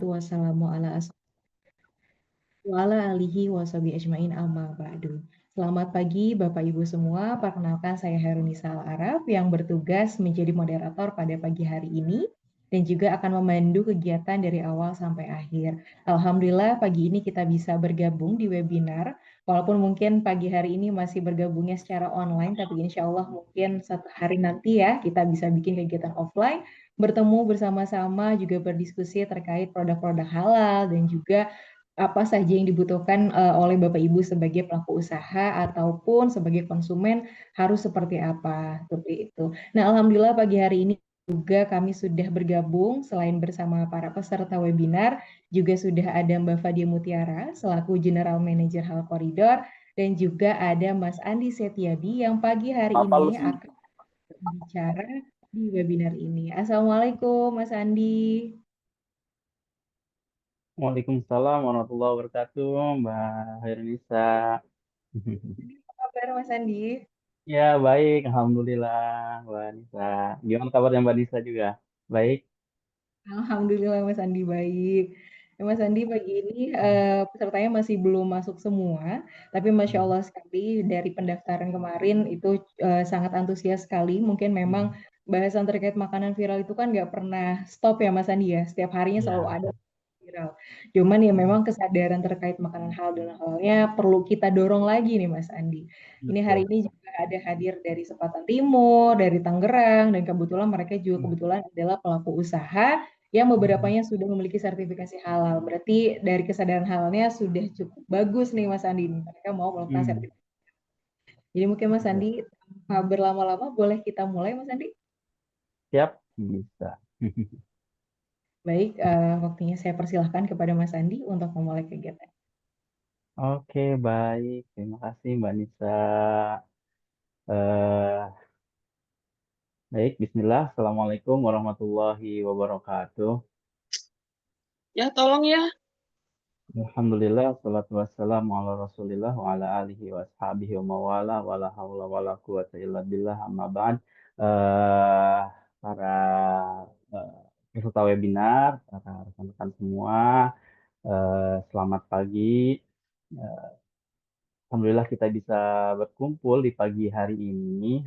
Wassalamu ala wa ala alihi wa sahbihi ajmain amma ba'du. Selamat pagi Bapak Ibu semua. Perkenalkan saya Herunisa Al-Araf yang bertugas menjadi moderator pada pagi hari ini dan juga akan memandu kegiatan dari awal sampai akhir. Alhamdulillah pagi ini kita bisa bergabung di webinar. Walaupun mungkin pagi hari ini masih bergabungnya secara online, tapi insya Allah mungkin satu hari nanti ya kita bisa bikin kegiatan offline, bertemu bersama-sama juga berdiskusi terkait produk-produk halal dan juga apa saja yang dibutuhkan oleh Bapak Ibu sebagai pelaku usaha ataupun sebagai konsumen harus seperti apa, seperti itu. Nah, alhamdulillah pagi hari ini juga kami sudah bergabung selain bersama para peserta webinar, juga sudah ada Mbak Fadia Mutiara selaku General Manager Hal Koridor dan juga ada Mas Andi Setiadi yang pagi hari Apa lu ini sih? akan berbicara di webinar ini. Assalamualaikum Mas Andi. Waalaikumsalam warahmatullahi wabarakatuh, Mbak Hairunisa. Apa kabar Mas Andi? Ya, baik. Alhamdulillah, Mbak Nisa. Gimana kabarnya Mbak Nisa juga? Baik. Alhamdulillah Mas Andi baik. Ya, Mas Andi pagi ini pesertanya masih belum masuk semua, tapi Masya Hmm. Allah sekali dari pendaftaran kemarin itu sangat antusias sekali. Mungkin memang Hmm. bahasan terkait makanan viral itu kan nggak pernah stop ya Mas Andi ya, setiap harinya selalu Ya. ada viral. Cuman ya Hmm. memang kesadaran terkait makanan halal dan halalnya perlu kita dorong lagi nih Mas Andi. Ini hari Betul. ini juga ada hadir dari Sepatan Timur, dari Tangerang, dan kebetulan mereka juga Hmm. kebetulan adalah pelaku usaha yang Hmm. beberapanya sudah memiliki sertifikasi halal. Berarti dari kesadaran halalnya sudah cukup bagus nih Mas Andi. Mereka mau melakukan Hmm. sertifikasi. Jadi mungkin Mas Betul. Andi tanpa berlama-lama boleh kita mulai Mas Andi? Siap? Bisa. Baik, waktunya saya persilahkan kepada Mas Andi untuk memulai kegiatan. Oke, baik. Terima kasih, Mbak Nisa. Eh, baik, Bismillah. Assalamualaikum warahmatullahi wabarakatuh. Ya, tolong ya. Alhamdulillah, salatu wassalamu ala rasulillah wa ala alihi wa ashabihi wa mawala wa la hawla wa la quwata illa billah amma ba'd. Eh, para peserta webinar, para rekan-rekan semua, selamat pagi. Eh, Alhamdulillah kita bisa berkumpul di pagi hari ini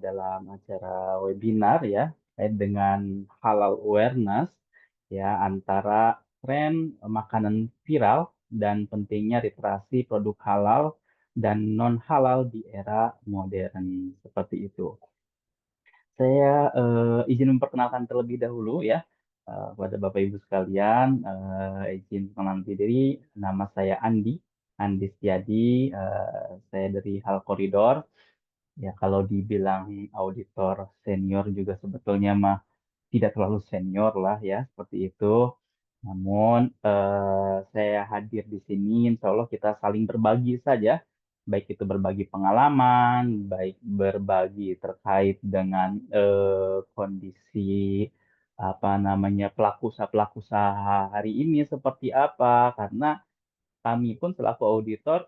dalam acara webinar ya, terkait dengan halal awareness ya, antara tren makanan viral dan pentingnya literasi produk halal dan non halal di era modern seperti itu. Saya izin memperkenalkan terlebih dahulu ya kepada Bapak Ibu sekalian. Izin mengenalkan diri, nama saya Andi, Andi Setiadi. Saya dari Hal Koridor. Ya kalau dibilang auditor senior juga sebetulnya mah tidak terlalu senior lah ya seperti itu. Namun saya hadir di sini, insya Allah kita saling berbagi saja, baik itu berbagi pengalaman, baik berbagi terkait dengan kondisi apa namanya pelaku usaha hari ini seperti apa, karena kami pun selaku auditor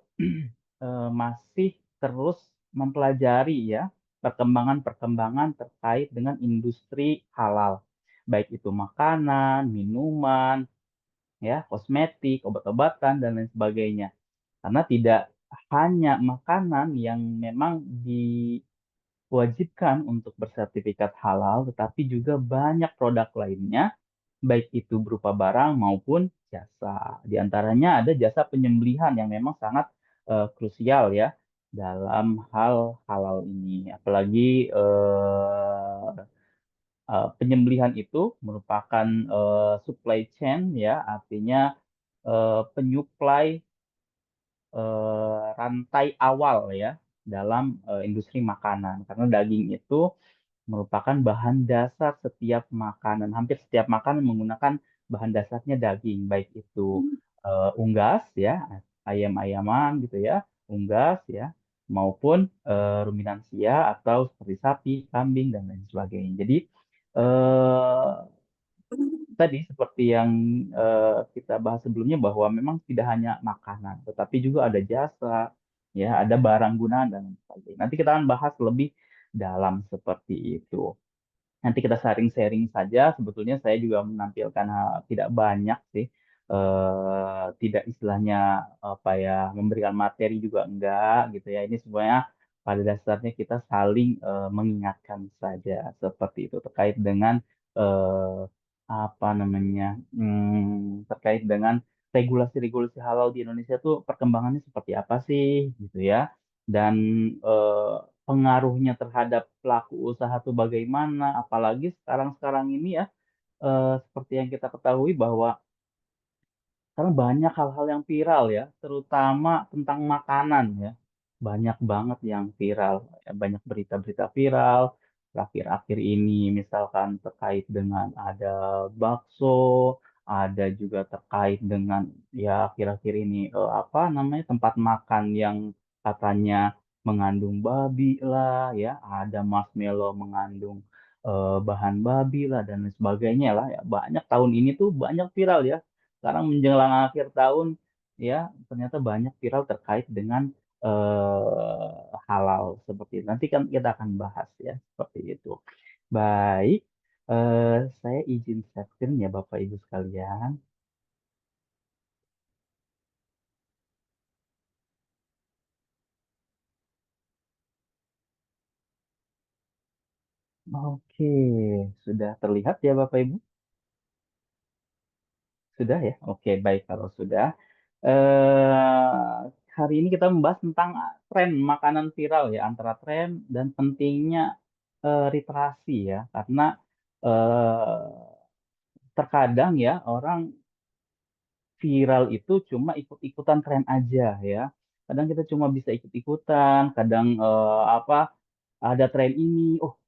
masih terus mempelajari ya perkembangan-perkembangan terkait dengan industri halal, baik itu makanan, minuman, ya, kosmetik, obat-obatan dan lain sebagainya. Karena tidak hanya makanan yang memang diwajibkan untuk bersertifikat halal, tetapi juga banyak produk lainnya, baik itu berupa barang maupun jasa. Di antaranya ada jasa penyembelihan yang memang sangat krusial ya dalam hal halal ini. Apalagi penyembelihan itu merupakan supply chain ya, artinya penyuplai rantai awal ya dalam industri makanan. Karena daging itu merupakan bahan dasar setiap makanan. Hampir setiap makanan menggunakan bahan dasarnya daging, baik itu unggas ya, ayam-ayaman gitu ya, unggas ya, maupun ruminansia atau seperti sapi, kambing dan lain sebagainya. Jadi eh, tadi seperti yang kita bahas sebelumnya bahwa memang tidak hanya makanan, tetapi juga ada jasa, ya, ada barang gunaan dan lain sebagainya. Nanti kita akan bahas lebih dalam seperti itu. Nanti kita sharing-sharing saja. Sebetulnya saya juga menampilkan tidak banyak sih. Tidak istilahnya apa ya, memberikan materi juga enggak gitu ya. Ini semuanya pada dasarnya kita saling mengingatkan saja seperti itu terkait dengan eh, apa namanya, terkait dengan regulasi-regulasi halal di Indonesia tuh perkembangannya seperti apa sih gitu ya. Dan eh, pengaruhnya terhadap pelaku usaha itu bagaimana, apalagi sekarang-sekarang ini ya, seperti yang kita ketahui bahwa sekarang banyak hal-hal yang viral ya, terutama tentang makanan ya. Banyak banget yang viral, ya, banyak berita-berita viral. Akhir-akhir ini misalkan terkait dengan ada bakso, ada juga terkait dengan ya akhir-akhir ini apa namanya tempat makan yang katanya mengandung babi lah ya, ada marshmallow mengandung bahan babi lah dan lain sebagainya lah ya. Banyak tahun ini tuh banyak viral ya, sekarang menjelang akhir tahun ya, ternyata banyak viral terkait dengan halal seperti itu. Nanti kan kita akan bahas ya seperti itu. Baik, saya izin share screen ya Bapak Ibu sekalian. Oke, sudah terlihat ya Bapak Ibu? Sudah ya? Oke, baik kalau sudah. Hari ini kita membahas tentang tren makanan viral ya, antara tren dan pentingnya literasi ya, karena terkadang ya orang viral itu cuma ikut-ikutan tren aja ya. Kadang kita cuma bisa ikut-ikutan, kadang apa ada tren ini, oh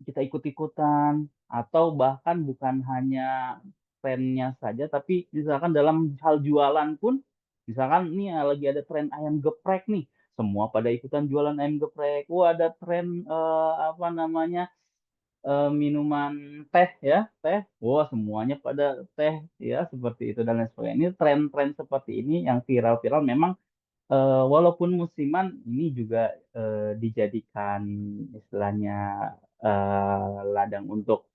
kita ikut-ikutan, atau bahkan bukan hanya trennya saja, tapi misalkan dalam hal jualan pun, misalkan nih lagi ada tren ayam geprek nih, semua pada ikutan jualan ayam geprek. Wah ada tren apa namanya minuman teh ya, teh, wah semuanya pada teh ya seperti itu dan lain sebagainya. Ini tren-tren seperti ini yang viral-viral memang walaupun musiman ini juga dijadikan istilahnya ladang untuk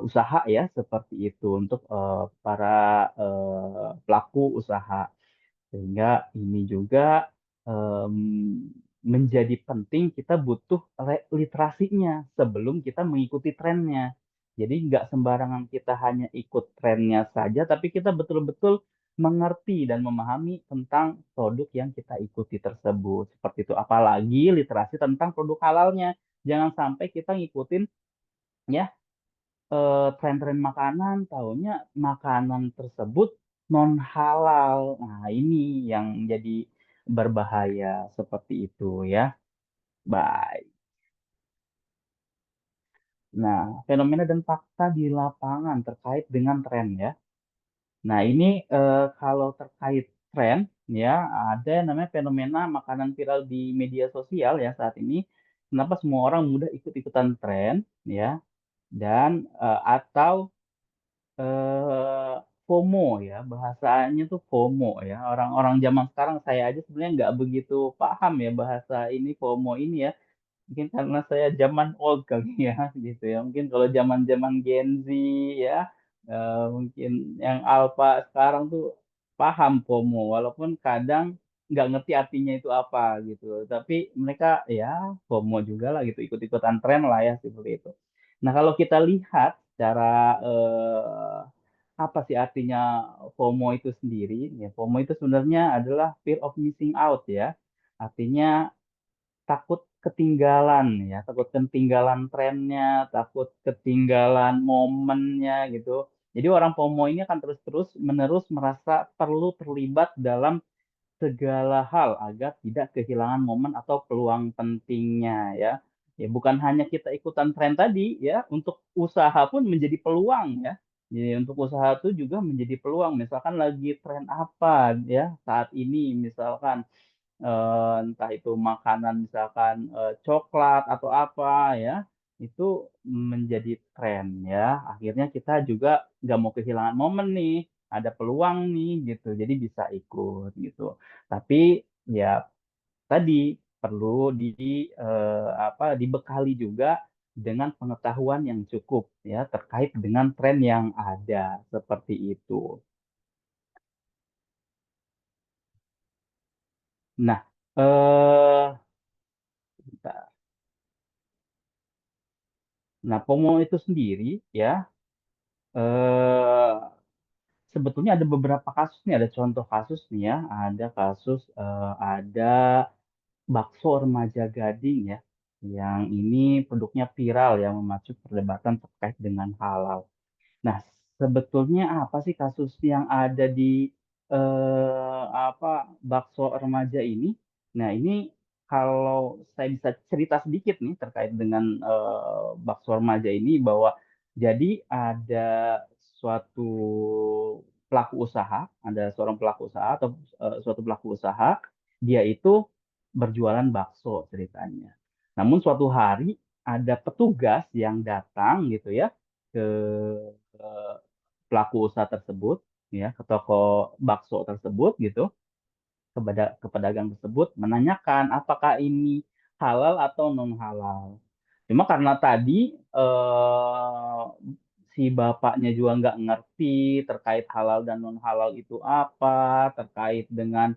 usaha ya seperti itu untuk para pelaku usaha. Sehingga ini juga em, menjadi penting kita butuh literasinya sebelum kita mengikuti trennya. Jadi nggak sembarangan kita hanya ikut trennya saja, tapi kita betul-betul mengerti dan memahami tentang produk yang kita ikuti tersebut. Seperti itu. Apalagi literasi tentang produk halalnya. Jangan sampai kita ngikutin ya tren-tren makanan, taunya makanan tersebut non halal. Nah, ini yang jadi berbahaya seperti itu ya. Baik. Nah, fenomena dan fakta di lapangan terkait dengan tren ya. Nah, ini kalau terkait tren ya, ada yang namanya fenomena makanan viral di media sosial ya saat ini. Kenapa semua orang mudah ikut-ikutan tren ya, dan atau eh, FOMO ya, bahasanya tuh FOMO ya. Orang-orang zaman sekarang saya aja sebenarnya nggak begitu paham ya bahasa ini FOMO ini ya. Mungkin karena saya zaman old kali ya gitu ya. Mungkin kalau zaman-zaman Gen Z ya, mungkin yang Alpha sekarang tuh paham FOMO, walaupun kadang nggak ngerti artinya itu apa gitu. Tapi mereka ya FOMO juga lah gitu, ikut-ikutan tren lah ya seperti itu. Nah kalau kita lihat secara apa sih artinya FOMO itu sendiri? Ya, FOMO itu sebenarnya adalah fear of missing out ya. Artinya takut ketinggalan ya, takut ketinggalan trennya, takut ketinggalan momennya gitu. Jadi orang FOMO ini akan terus-terus menerus merasa perlu terlibat dalam segala hal agar tidak kehilangan momen atau peluang pentingnya ya. Ya bukan hanya kita ikutan tren tadi ya, untuk usaha pun menjadi peluang ya. Jadi untuk usaha itu juga menjadi peluang. Misalkan lagi tren apa ya saat ini, misalkan entah itu makanan misalkan coklat atau apa ya, itu menjadi tren ya. Akhirnya kita juga nggak mau kehilangan momen nih, ada peluang nih gitu, jadi bisa ikut gitu. Tapi ya tadi perlu apa dibekali juga dengan pengetahuan yang cukup ya terkait dengan tren yang ada seperti itu. Nah, bentar. Nah, FOMO itu sendiri ya eh, sebetulnya ada beberapa kasus nih, ada contoh kasus nih ya, ada kasus ada bakso remaja Gading ya, yang ini produknya viral yang memacu perdebatan terkait dengan halal. Nah, sebetulnya apa sih kasus yang ada di bakso remaja ini? Nah, ini kalau saya bisa cerita sedikit nih terkait dengan bakso remaja ini bahwa jadi ada suatu pelaku usaha, ada seorang pelaku usaha atau suatu pelaku usaha, dia itu berjualan bakso ceritanya. Namun suatu hari ada petugas yang datang gitu ya ke pelaku usaha tersebut ya ke toko bakso tersebut gitu ke pedagang tersebut menanyakan apakah ini halal atau non halal. Cuma karena tadi si bapaknya juga nggak ngerti terkait halal dan non halal itu apa, terkait dengan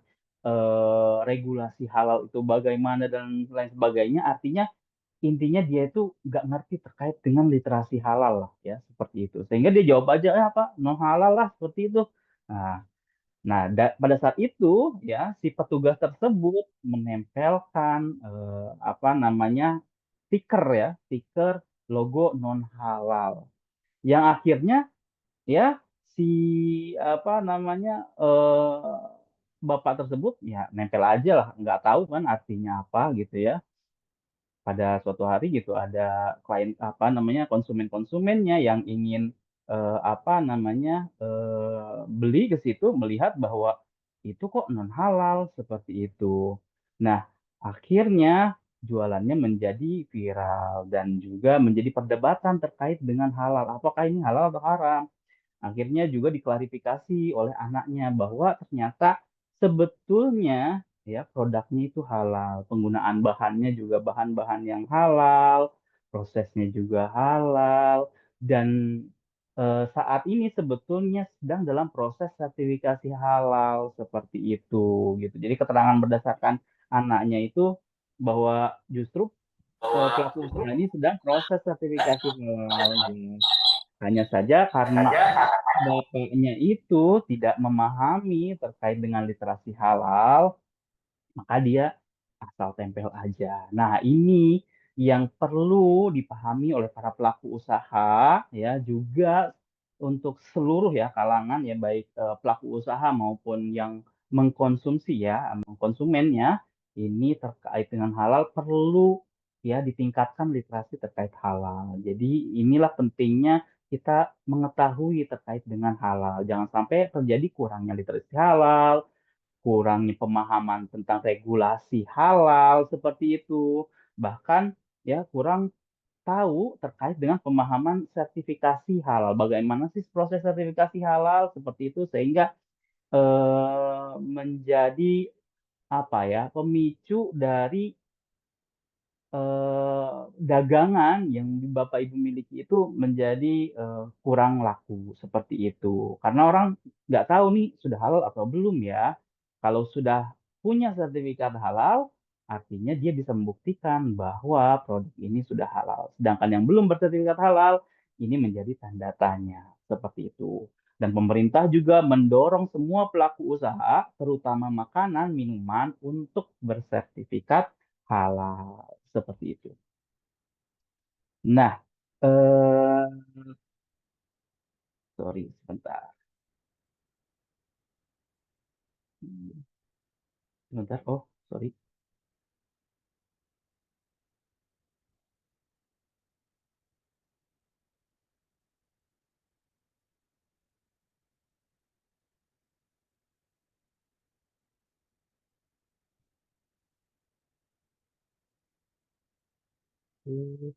regulasi halal itu bagaimana dan lain sebagainya. Artinya intinya dia itu nggak ngerti terkait dengan literasi halal lah ya seperti itu sehingga dia jawab aja apa non halal lah seperti itu. Nah, pada saat itu ya si petugas tersebut menempelkan apa namanya stiker ya stiker logo non halal yang akhirnya ya si apa namanya bapak tersebut ya nempel aja lah nggak tahu kan artinya apa gitu ya pada suatu hari gitu ada klien apa namanya konsumennya yang ingin apa namanya beli ke situ melihat bahwa itu kok non halal seperti itu. Nah, akhirnya jualannya menjadi viral dan juga menjadi perdebatan terkait dengan halal. Apakah ini halal atau haram? Akhirnya juga diklarifikasi oleh anaknya bahwa ternyata sebetulnya ya produknya itu halal, penggunaan bahannya juga bahan-bahan yang halal, prosesnya juga halal dan saat ini sebetulnya sedang dalam proses sertifikasi halal seperti itu gitu. Jadi keterangan berdasarkan anaknya itu bahwa justru pelaku usaha ini sedang proses sertifikasi halal gitu. Hanya saja karena bapaknya itu tidak memahami terkait dengan literasi halal, maka dia asal tempel aja. Nah, ini yang perlu dipahami oleh para pelaku usaha ya juga untuk seluruh ya kalangan ya baik pelaku usaha maupun yang mengkonsumsi ya, konsumennya ini terkait dengan halal perlu ya ditingkatkan literasi terkait halal. Jadi inilah pentingnya kita mengetahui terkait dengan halal. Jangan sampai terjadi kurangnya literasi halal, kurangnya pemahaman tentang regulasi halal seperti itu. Bahkan ya kurang tahu terkait dengan pemahaman sertifikasi halal. Bagaimana sih proses sertifikasi halal seperti itu sehingga menjadi apa ya pemicu dari dagangan yang Bapak Ibu miliki itu menjadi kurang laku seperti itu. Karena orang nggak tahu nih sudah halal atau belum ya. Kalau sudah punya sertifikat halal, artinya dia bisa membuktikan bahwa produk ini sudah halal. Sedangkan yang belum bersertifikat halal, ini menjadi tanda tanya seperti itu. Dan pemerintah juga mendorong semua pelaku usaha, terutama makanan, minuman, untuk bersertifikat halal seperti itu. Nah, eh, sorry sebentar, sebentar. Oh, sorry.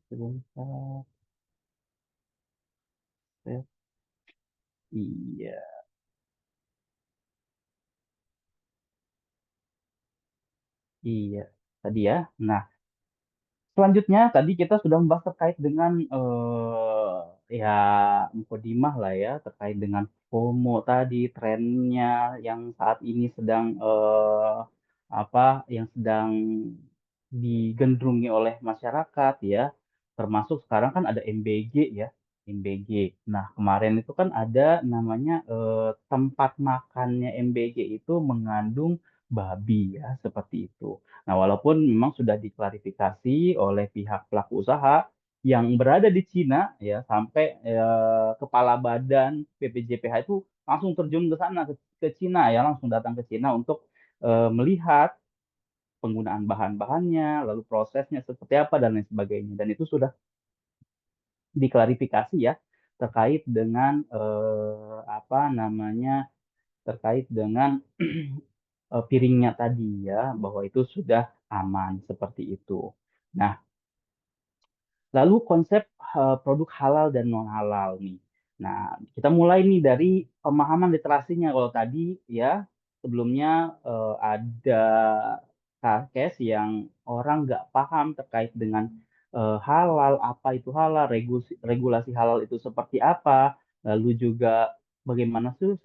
Sebentar. Eh, Iya, iya. Tadi ya. Nah, Selanjutnya tadi kita sudah membahas terkait dengan ya mukadimah lah ya, terkait dengan FOMO tadi, trennya yang saat ini sedang yang sedang digandrungi oleh masyarakat ya, termasuk sekarang kan ada MBG ya, MBG. Nah, kemarin itu kan ada namanya tempat makannya MBG itu mengandung babi ya, seperti itu. Nah, walaupun memang sudah diklarifikasi oleh pihak pelaku usaha yang berada di Cina ya, sampai kepala badan BPJPH itu langsung terjun ke sana ke Cina ya, langsung datang ke Cina untuk melihat penggunaan bahan-bahannya, lalu prosesnya seperti apa dan lain sebagainya. Dan itu sudah diklarifikasi ya terkait dengan terkait dengan piringnya tadi ya, bahwa itu sudah aman seperti itu. Nah, lalu konsep produk halal dan non halal nih. Nah, kita mulai nih dari pemahaman literasinya. Kalau tadi ya sebelumnya ada case yang orang nggak paham terkait dengan halal, apa itu halal, regulasi halal itu seperti apa, lalu juga bagaimana sih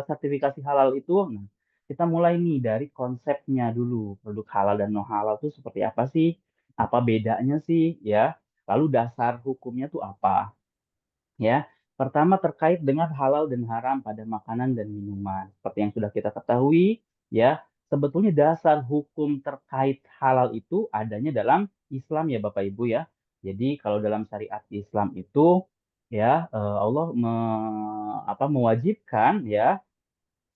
sertifikasi halal itu. Nah, kita mulai nih dari konsepnya dulu. Produk halal dan non halal itu seperti apa sih? Apa bedanya sih ya? Lalu dasar hukumnya tuh apa? Ya, pertama terkait dengan halal dan haram pada makanan dan minuman. Seperti yang sudah kita ketahui, ya, sebetulnya dasar hukum terkait halal itu adanya dalam Islam ya Bapak Ibu ya. Jadi kalau dalam syariat Islam itu ya Allah mewajibkan ya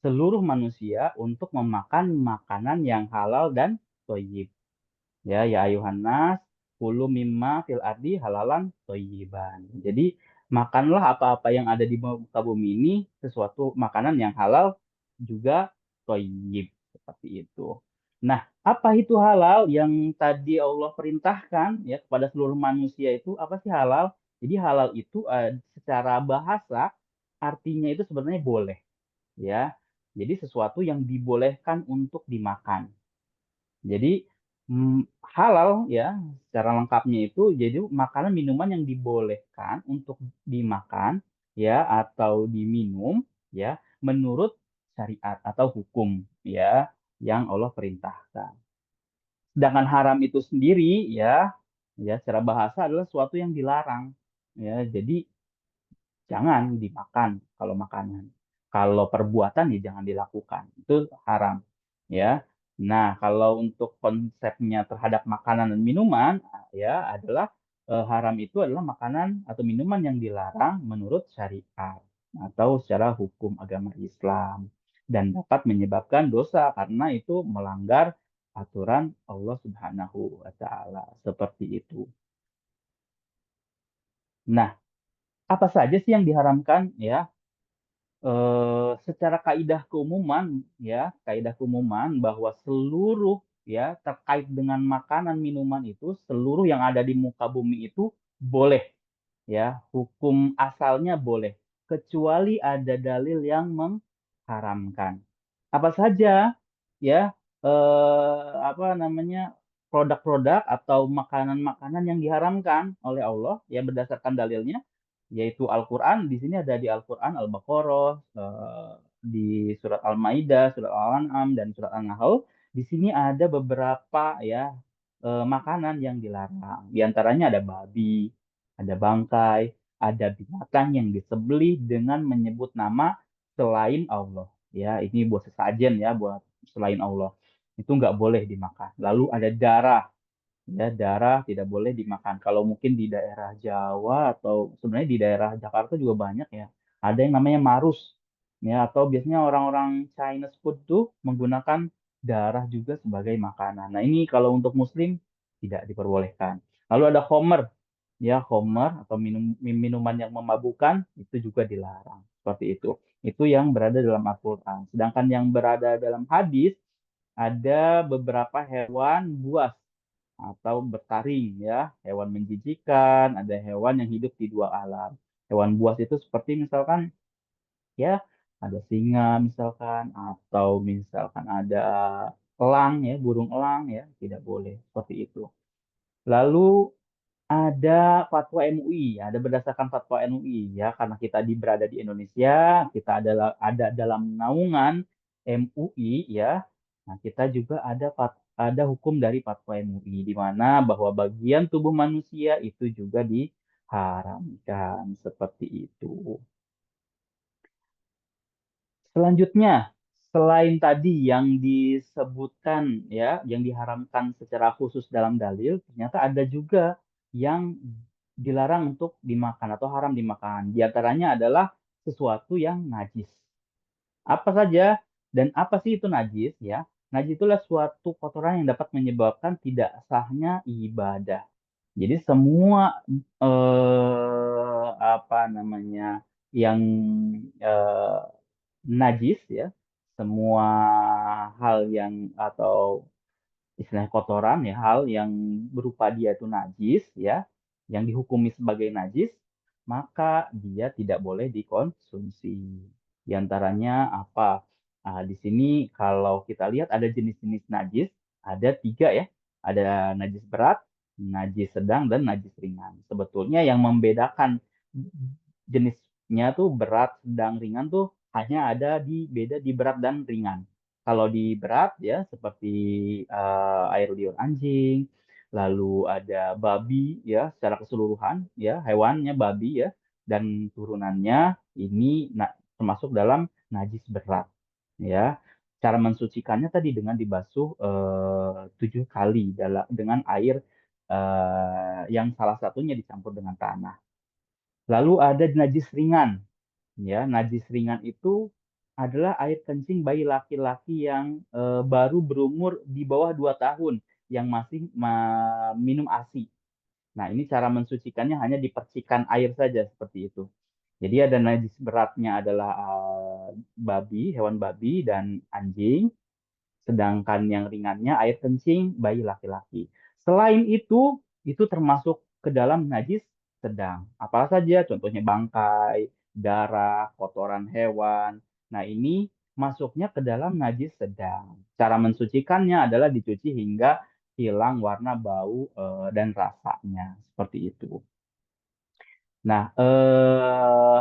seluruh manusia untuk memakan makanan yang halal dan thayyib. Ya ayuhan nas, kulu mimma fil ardi halalan thayyiban. Jadi makanlah apa-apa yang ada di muka bumi ini sesuatu makanan yang halal juga thayyib seperti itu. Nah, apa itu halal yang tadi Allah perintahkan ya kepada seluruh manusia itu apa sih halal? Jadi halal itu secara bahasa artinya itu sebenarnya boleh ya. Jadi sesuatu yang dibolehkan untuk dimakan. Jadi halal ya secara lengkapnya itu jadi makanan minuman yang dibolehkan untuk dimakan ya atau diminum ya menurut syariat atau hukum ya yang Allah perintahkan. Sedangkan haram itu sendiri ya secara bahasa adalah sesuatu yang dilarang ya. Jadi jangan dimakan kalau makanan. Kalau perbuatan ya jangan dilakukan. Itu haram. Ya. Nah, kalau untuk konsepnya terhadap makanan dan minuman ya adalah haram itu adalah makanan atau minuman yang dilarang menurut syariat atau secara hukum agama Islam dan dapat menyebabkan dosa karena itu melanggar aturan Allah Subhanahu wa taala. Seperti itu. Nah, apa saja sih yang diharamkan ya? Secara kaidah keumuman bahwa seluruh ya terkait dengan makanan minuman itu seluruh yang ada di muka bumi itu boleh ya, hukum asalnya boleh kecuali ada dalil yang mengharamkan. Apa saja ya produk-produk atau makanan-makanan yang diharamkan oleh Allah ya berdasarkan dalilnya yaitu Al-Quran. Di sini ada di Al-Quran Al-Baqarah, di surat Al-Maidah, surat Al-An'am, dan surat An-Nahl. Di sini ada beberapa ya makanan yang dilarang. Di antaranya ada babi, ada bangkai, ada binatang yang disembelih dengan menyebut nama selain Allah. Ya, ini buat sesajen ya, buat selain Allah. Itu nggak boleh dimakan. Lalu ada darah. Ya, darah tidak boleh dimakan. Kalau mungkin di daerah Jawa atau sebenarnya di daerah Jakarta juga banyak ya. Ada yang namanya marus. Ya, atau biasanya orang-orang Chinese food tuh menggunakan darah juga sebagai makanan. Nah, ini kalau untuk muslim tidak diperbolehkan. Lalu ada homer. Ya, homer atau minuman yang memabukkan itu juga dilarang. Seperti itu. Itu yang berada dalam Al-Quran. Sedangkan yang berada dalam hadis ada beberapa hewan buas atau bertaring ya, hewan menjijikan, ada hewan yang hidup di dua alam. Hewan buas itu seperti misalkan ya ada singa misalkan atau misalkan ada elang ya, burung elang ya, tidak boleh seperti itu. Lalu ada fatwa MUI, ada berdasarkan fatwa MUI ya, karena kita berada di Indonesia, kita ada dalam naungan MUI ya. Nah, kita juga ada hukum dari fatwa MUI di mana bahwa bagian tubuh manusia itu juga diharamkan seperti itu. Selanjutnya, selain tadi yang disebutkan ya, yang diharamkan secara khusus dalam dalil, ternyata ada juga yang dilarang untuk dimakan atau haram dimakan. Di antaranya adalah sesuatu yang najis. Apa saja dan apa sih itu najis ya? Najis itulah suatu kotoran yang dapat menyebabkan tidak sahnya ibadah. Jadi semua apa namanya yang eh, najis ya, semua hal yang atau istilahnya kotoran ya, hal yang berupa dia itu najis ya, yang dihukumi sebagai najis, maka dia tidak boleh dikonsumsi. Di antaranya apa? Nah, di sini kalau kita lihat ada jenis-jenis najis, ada 3 ya. Ada najis berat, najis sedang, dan najis ringan. Sebetulnya yang membedakan jenisnya tuh berat, sedang, ringan tuh hanya ada beda di berat dan ringan. Kalau di berat ya seperti air liur anjing, lalu ada babi ya secara keseluruhan ya hewannya babi ya dan turunannya ini termasuk dalam najis berat ya. Cara mensucikannya tadi dengan dibasuh 7 kali dengan air yang salah satunya dicampur dengan tanah. Lalu ada najis ringan. Ya, najis ringan itu adalah air kencing bayi laki-laki yang baru berumur di bawah 2 tahun yang masih minum ASI. Nah, ini cara mensucikannya hanya dipercikan air saja seperti itu. Jadi ada najis beratnya adalah hewan babi dan anjing. Sedangkan yang ringannya air kencing bayi laki-laki. Selain itu termasuk ke dalam najis sedang. Apa saja? Contohnya bangkai, darah, kotoran hewan. Nah, ini masuknya ke dalam najis sedang. Cara mensucikannya adalah dicuci hingga hilang warna, bau, dan rasanya. Seperti itu. Nah,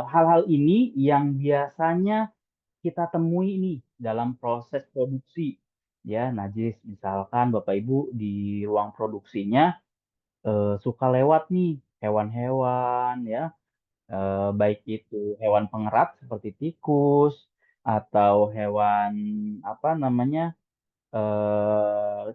hal-hal ini yang biasanya kita temui nih dalam proses produksi ya najis misalkan Bapak Ibu di ruang produksinya suka lewat nih hewan-hewan ya baik itu hewan pengerat seperti tikus atau hewan apa namanya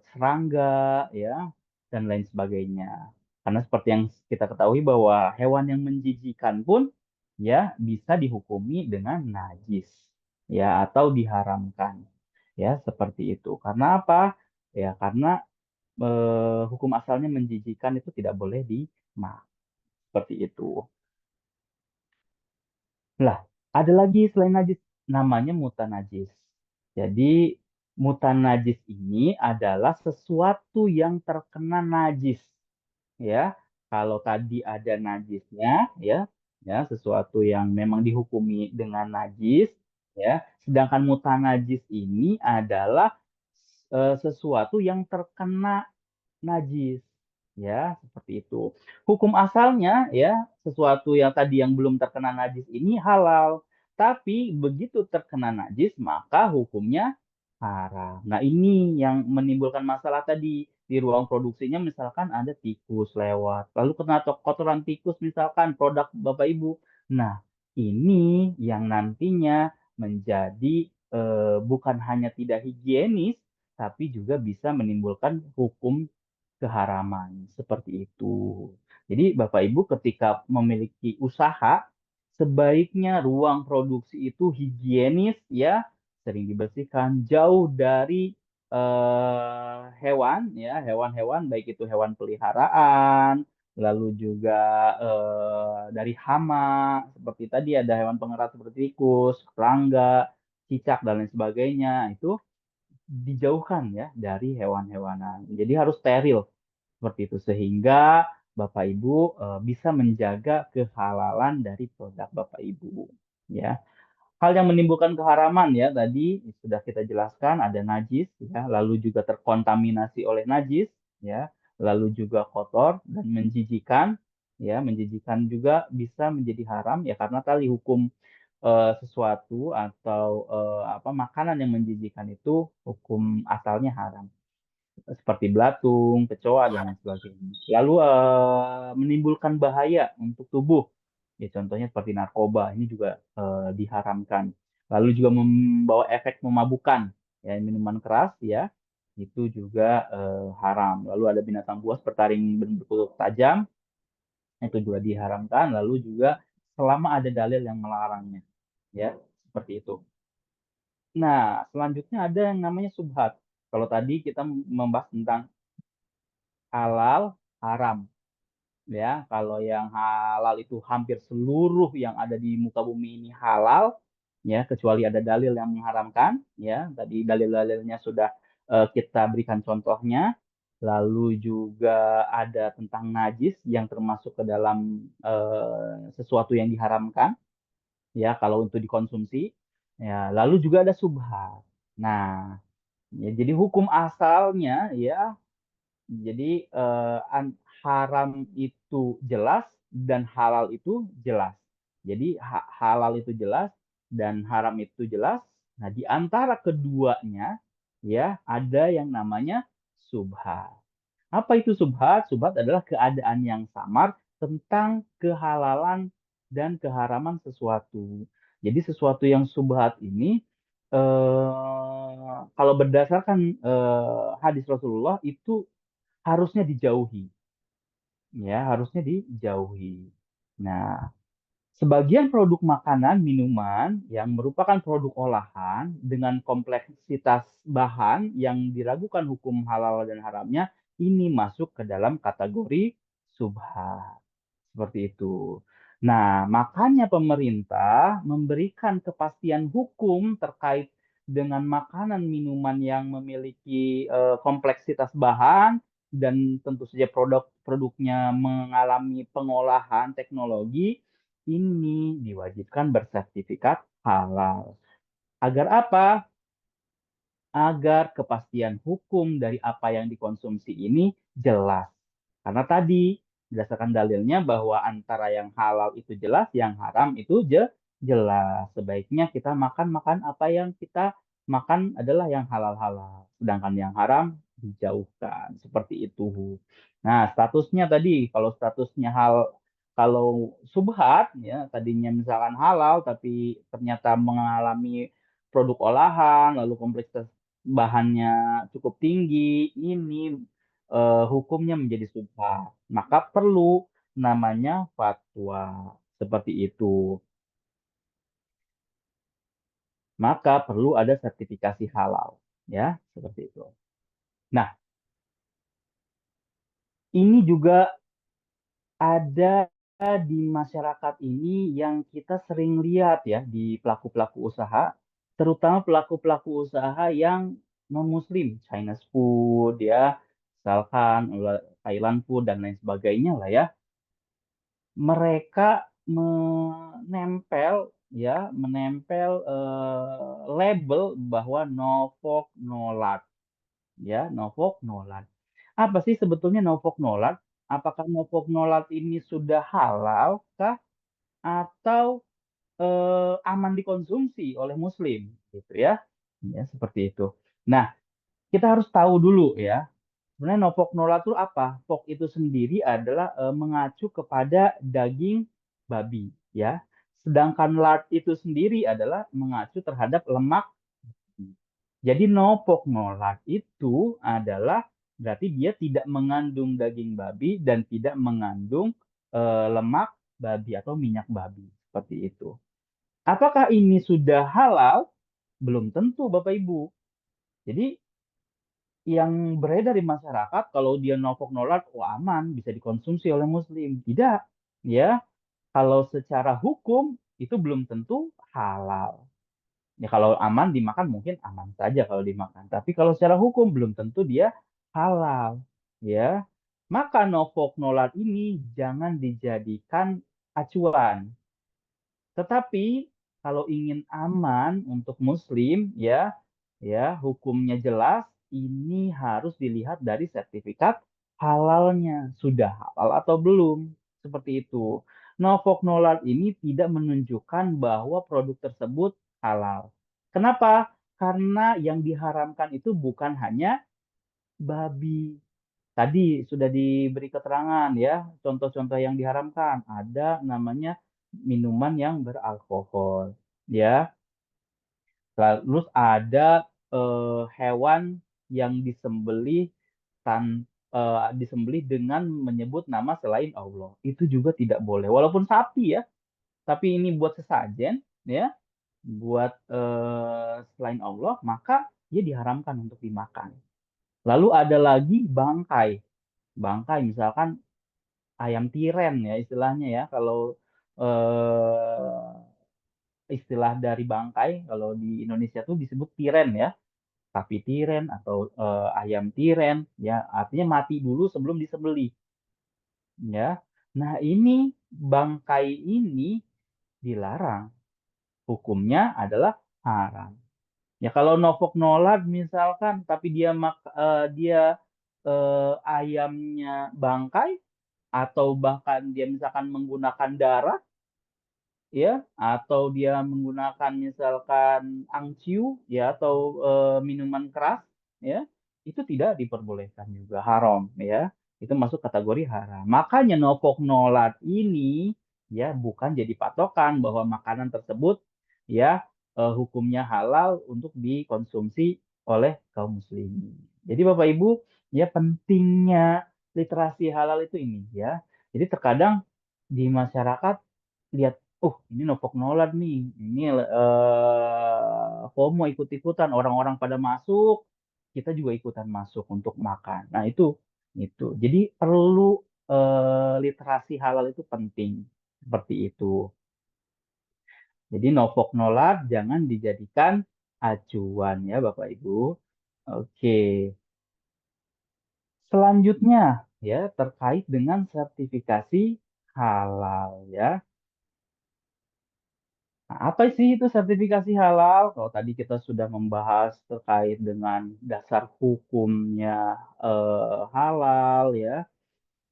serangga ya dan lain sebagainya. Karena seperti yang kita ketahui bahwa hewan yang menjijikan pun ya bisa dihukumi dengan najis ya atau diharamkan ya seperti itu. Karena apa? Ya karena hukum asalnya menjijikan itu tidak boleh dimakan seperti itu. Lah, ada lagi selain najis namanya mutanajis. Jadi mutanajis ini adalah sesuatu yang terkena najis ya. Kalau tadi ada najisnya ya sesuatu yang memang dihukumi dengan najis ya. Sedangkan mutanajis ini adalah sesuatu yang terkena najis ya seperti itu. Hukum asalnya ya sesuatu yang tadi yang belum terkena najis ini halal, tapi begitu terkena najis maka hukumnya haram. Nah, ini yang menimbulkan masalah tadi di ruang produksinya misalkan ada tikus lewat, lalu kena kotoran tikus misalkan produk Bapak Ibu. Nah, ini yang nantinya menjadi bukan hanya tidak higienis tapi juga bisa menimbulkan hukum keharaman seperti itu. Jadi Bapak Ibu ketika memiliki usaha, sebaiknya ruang produksi itu higienis ya, sering dibersihkan, jauh dari hewan ya, hewan-hewan baik itu hewan peliharaan, lalu juga dari hama seperti tadi ada hewan pengerat seperti tikus, serangga, cicak dan lain sebagainya. Itu dijauhkan ya dari hewan-hewanan. Jadi harus steril seperti itu sehingga Bapak Ibu bisa menjaga kehalalan dari produk Bapak Ibu ya. Hal yang menimbulkan keharaman ya tadi sudah kita jelaskan ada najis ya, lalu juga terkontaminasi oleh najis ya. lalu juga kotor dan menjijikan, ya, menjijikan juga bisa menjadi haram ya karena tadi hukum sesuatu atau makanan yang menjijikan itu hukum asalnya haram seperti belatung, kecoa dan lain sebagainya. Lalu menimbulkan bahaya untuk tubuh, ya contohnya seperti narkoba ini juga diharamkan. Lalu juga membawa efek memabukkan, ya minuman keras ya itu juga haram. Lalu ada binatang buas bertaring berkutuk tajam itu juga diharamkan. Lalu juga selama ada dalil yang melarangnya, ya seperti itu. Nah, selanjutnya ada yang namanya subhat. Kalau tadi kita membahas tentang halal, haram. Ya, kalau yang halal itu hampir seluruh yang ada di muka bumi ini halal, ya, kecuali ada dalil yang mengharamkan, ya. Tadi dalil-dalilnya sudah kita berikan contohnya. Lalu juga ada tentang najis yang termasuk ke dalam sesuatu yang diharamkan, ya, kalau untuk dikonsumsi. Ya, lalu juga ada subhat. Nah, ya, jadi hukum asalnya ya jadi haram itu jelas dan halal itu jelas. Jadi halal itu jelas dan haram itu jelas. Nah, di antara keduanya ya ada yang namanya subhat. Apa itu subhat? Subhat adalah keadaan yang samar tentang kehalalan dan keharaman sesuatu. Jadi sesuatu yang subhat ini kalau berdasarkan hadis Rasulullah itu harusnya dijauhi, ya harusnya dijauhi. Nah, sebagian produk makanan, minuman yang merupakan produk olahan dengan kompleksitas bahan yang diragukan hukum halal dan haramnya, ini masuk ke dalam kategori subhat. Seperti itu. Nah, makanya pemerintah memberikan kepastian hukum terkait dengan makanan minuman yang memiliki kompleksitas bahan dan tentu saja produk-produknya mengalami pengolahan teknologi ini diwajibkan bersertifikat halal. Agar apa? Agar kepastian hukum dari apa yang dikonsumsi ini jelas. Karena tadi berdasarkan dalilnya bahwa antara yang halal itu jelas, yang haram itu jelas. Sebaiknya kita makan apa yang kita makan adalah yang halal-halal. Sedangkan yang haram dijauhkan. Seperti itu. Nah, statusnya tadi, kalau statusnya kalau subhat, ya tadinya misalkan halal, tapi ternyata mengalami produk olahan, lalu kompleksitas bahannya cukup tinggi, ini hukumnya menjadi subhat. Maka perlu namanya fatwa. Seperti itu. Maka perlu ada sertifikasi halal. Ya, seperti itu. Nah, ini juga ada di masyarakat ini yang kita sering lihat ya di pelaku-pelaku usaha, terutama pelaku-pelaku usaha yang non-muslim, Chinese food ya, misalkan Thailand food dan lain sebagainya lah ya. Mereka menempel label bahwa no pork no lard ya, no pork no lard. Apa sih sebetulnya no pork no lard? Apakah no pork no lard ini sudah halal kah atau aman dikonsumsi oleh muslim gitu ya? Ya, seperti itu. Nah, kita harus tahu dulu ya. Sebenarnya no pork no lard itu apa? Pork itu sendiri adalah mengacu kepada daging babi ya. Sedangkan lard itu sendiri adalah mengacu terhadap lemak. Jadi no pork no lard itu adalah berarti dia tidak mengandung daging babi dan tidak mengandung lemak babi atau minyak babi seperti itu. Apakah ini sudah halal? Belum tentu Bapak Ibu. Jadi yang beredar di masyarakat kalau dia no pork no lard, oh aman bisa dikonsumsi oleh Muslim. Tidak, ya. Kalau secara hukum itu belum tentu halal. Ya kalau aman dimakan mungkin aman saja kalau dimakan. Tapi kalau secara hukum belum tentu dia halal, ya. Maka no pork no lard ini jangan dijadikan acuan. Tetapi kalau ingin aman untuk Muslim, ya, hukumnya jelas, ini harus dilihat dari sertifikat halalnya, sudah halal atau belum, seperti itu. Novok Nolad ini tidak menunjukkan bahwa produk tersebut halal. Kenapa? Karena yang diharamkan itu bukan hanya babi. Tadi sudah diberi keterangan ya, contoh-contoh yang diharamkan. Ada namanya minuman yang beralkohol, ya. Terus ada hewan yang disembelih dengan menyebut nama selain Allah. Itu juga tidak boleh. Walaupun sapi ya, tapi ini buat sesajen ya, buat selain Allah, maka dia diharamkan untuk dimakan. Lalu ada lagi bangkai. Bangkai misalkan ayam tiren ya istilahnya ya. Kalau istilah dari bangkai kalau di Indonesia tuh disebut tiren ya. Sapi tiren atau ayam tiren ya, artinya mati dulu sebelum disembelih ya. Nah, ini bangkai ini dilarang. Hukumnya adalah haram. Ya kalau Novok Nolad misalkan tapi dia ayamnya bangkai atau bahkan dia misalkan menggunakan darah ya, atau dia menggunakan misalkan angciu ya atau minuman keras ya, itu tidak diperbolehkan juga, haram ya. Itu masuk kategori haram. Makanya Novok Nolad ini ya bukan jadi patokan bahwa makanan tersebut ya hukumnya halal untuk dikonsumsi oleh kaum muslimin. Jadi Bapak Ibu, ya pentingnya literasi halal itu ini ya. Jadi terkadang di masyarakat lihat, oh ini Novok Nolad nih, ini FOMO ikut-ikutan, orang-orang pada masuk, kita juga ikutan masuk untuk makan. Nah itu. Jadi perlu literasi halal itu penting seperti itu. Jadi Novok Nolad jangan dijadikan acuan ya Bapak Ibu. Oke. Selanjutnya ya terkait dengan sertifikasi halal ya. Nah, apa sih itu sertifikasi halal? Kalau tadi kita sudah membahas terkait dengan dasar hukumnya halal ya,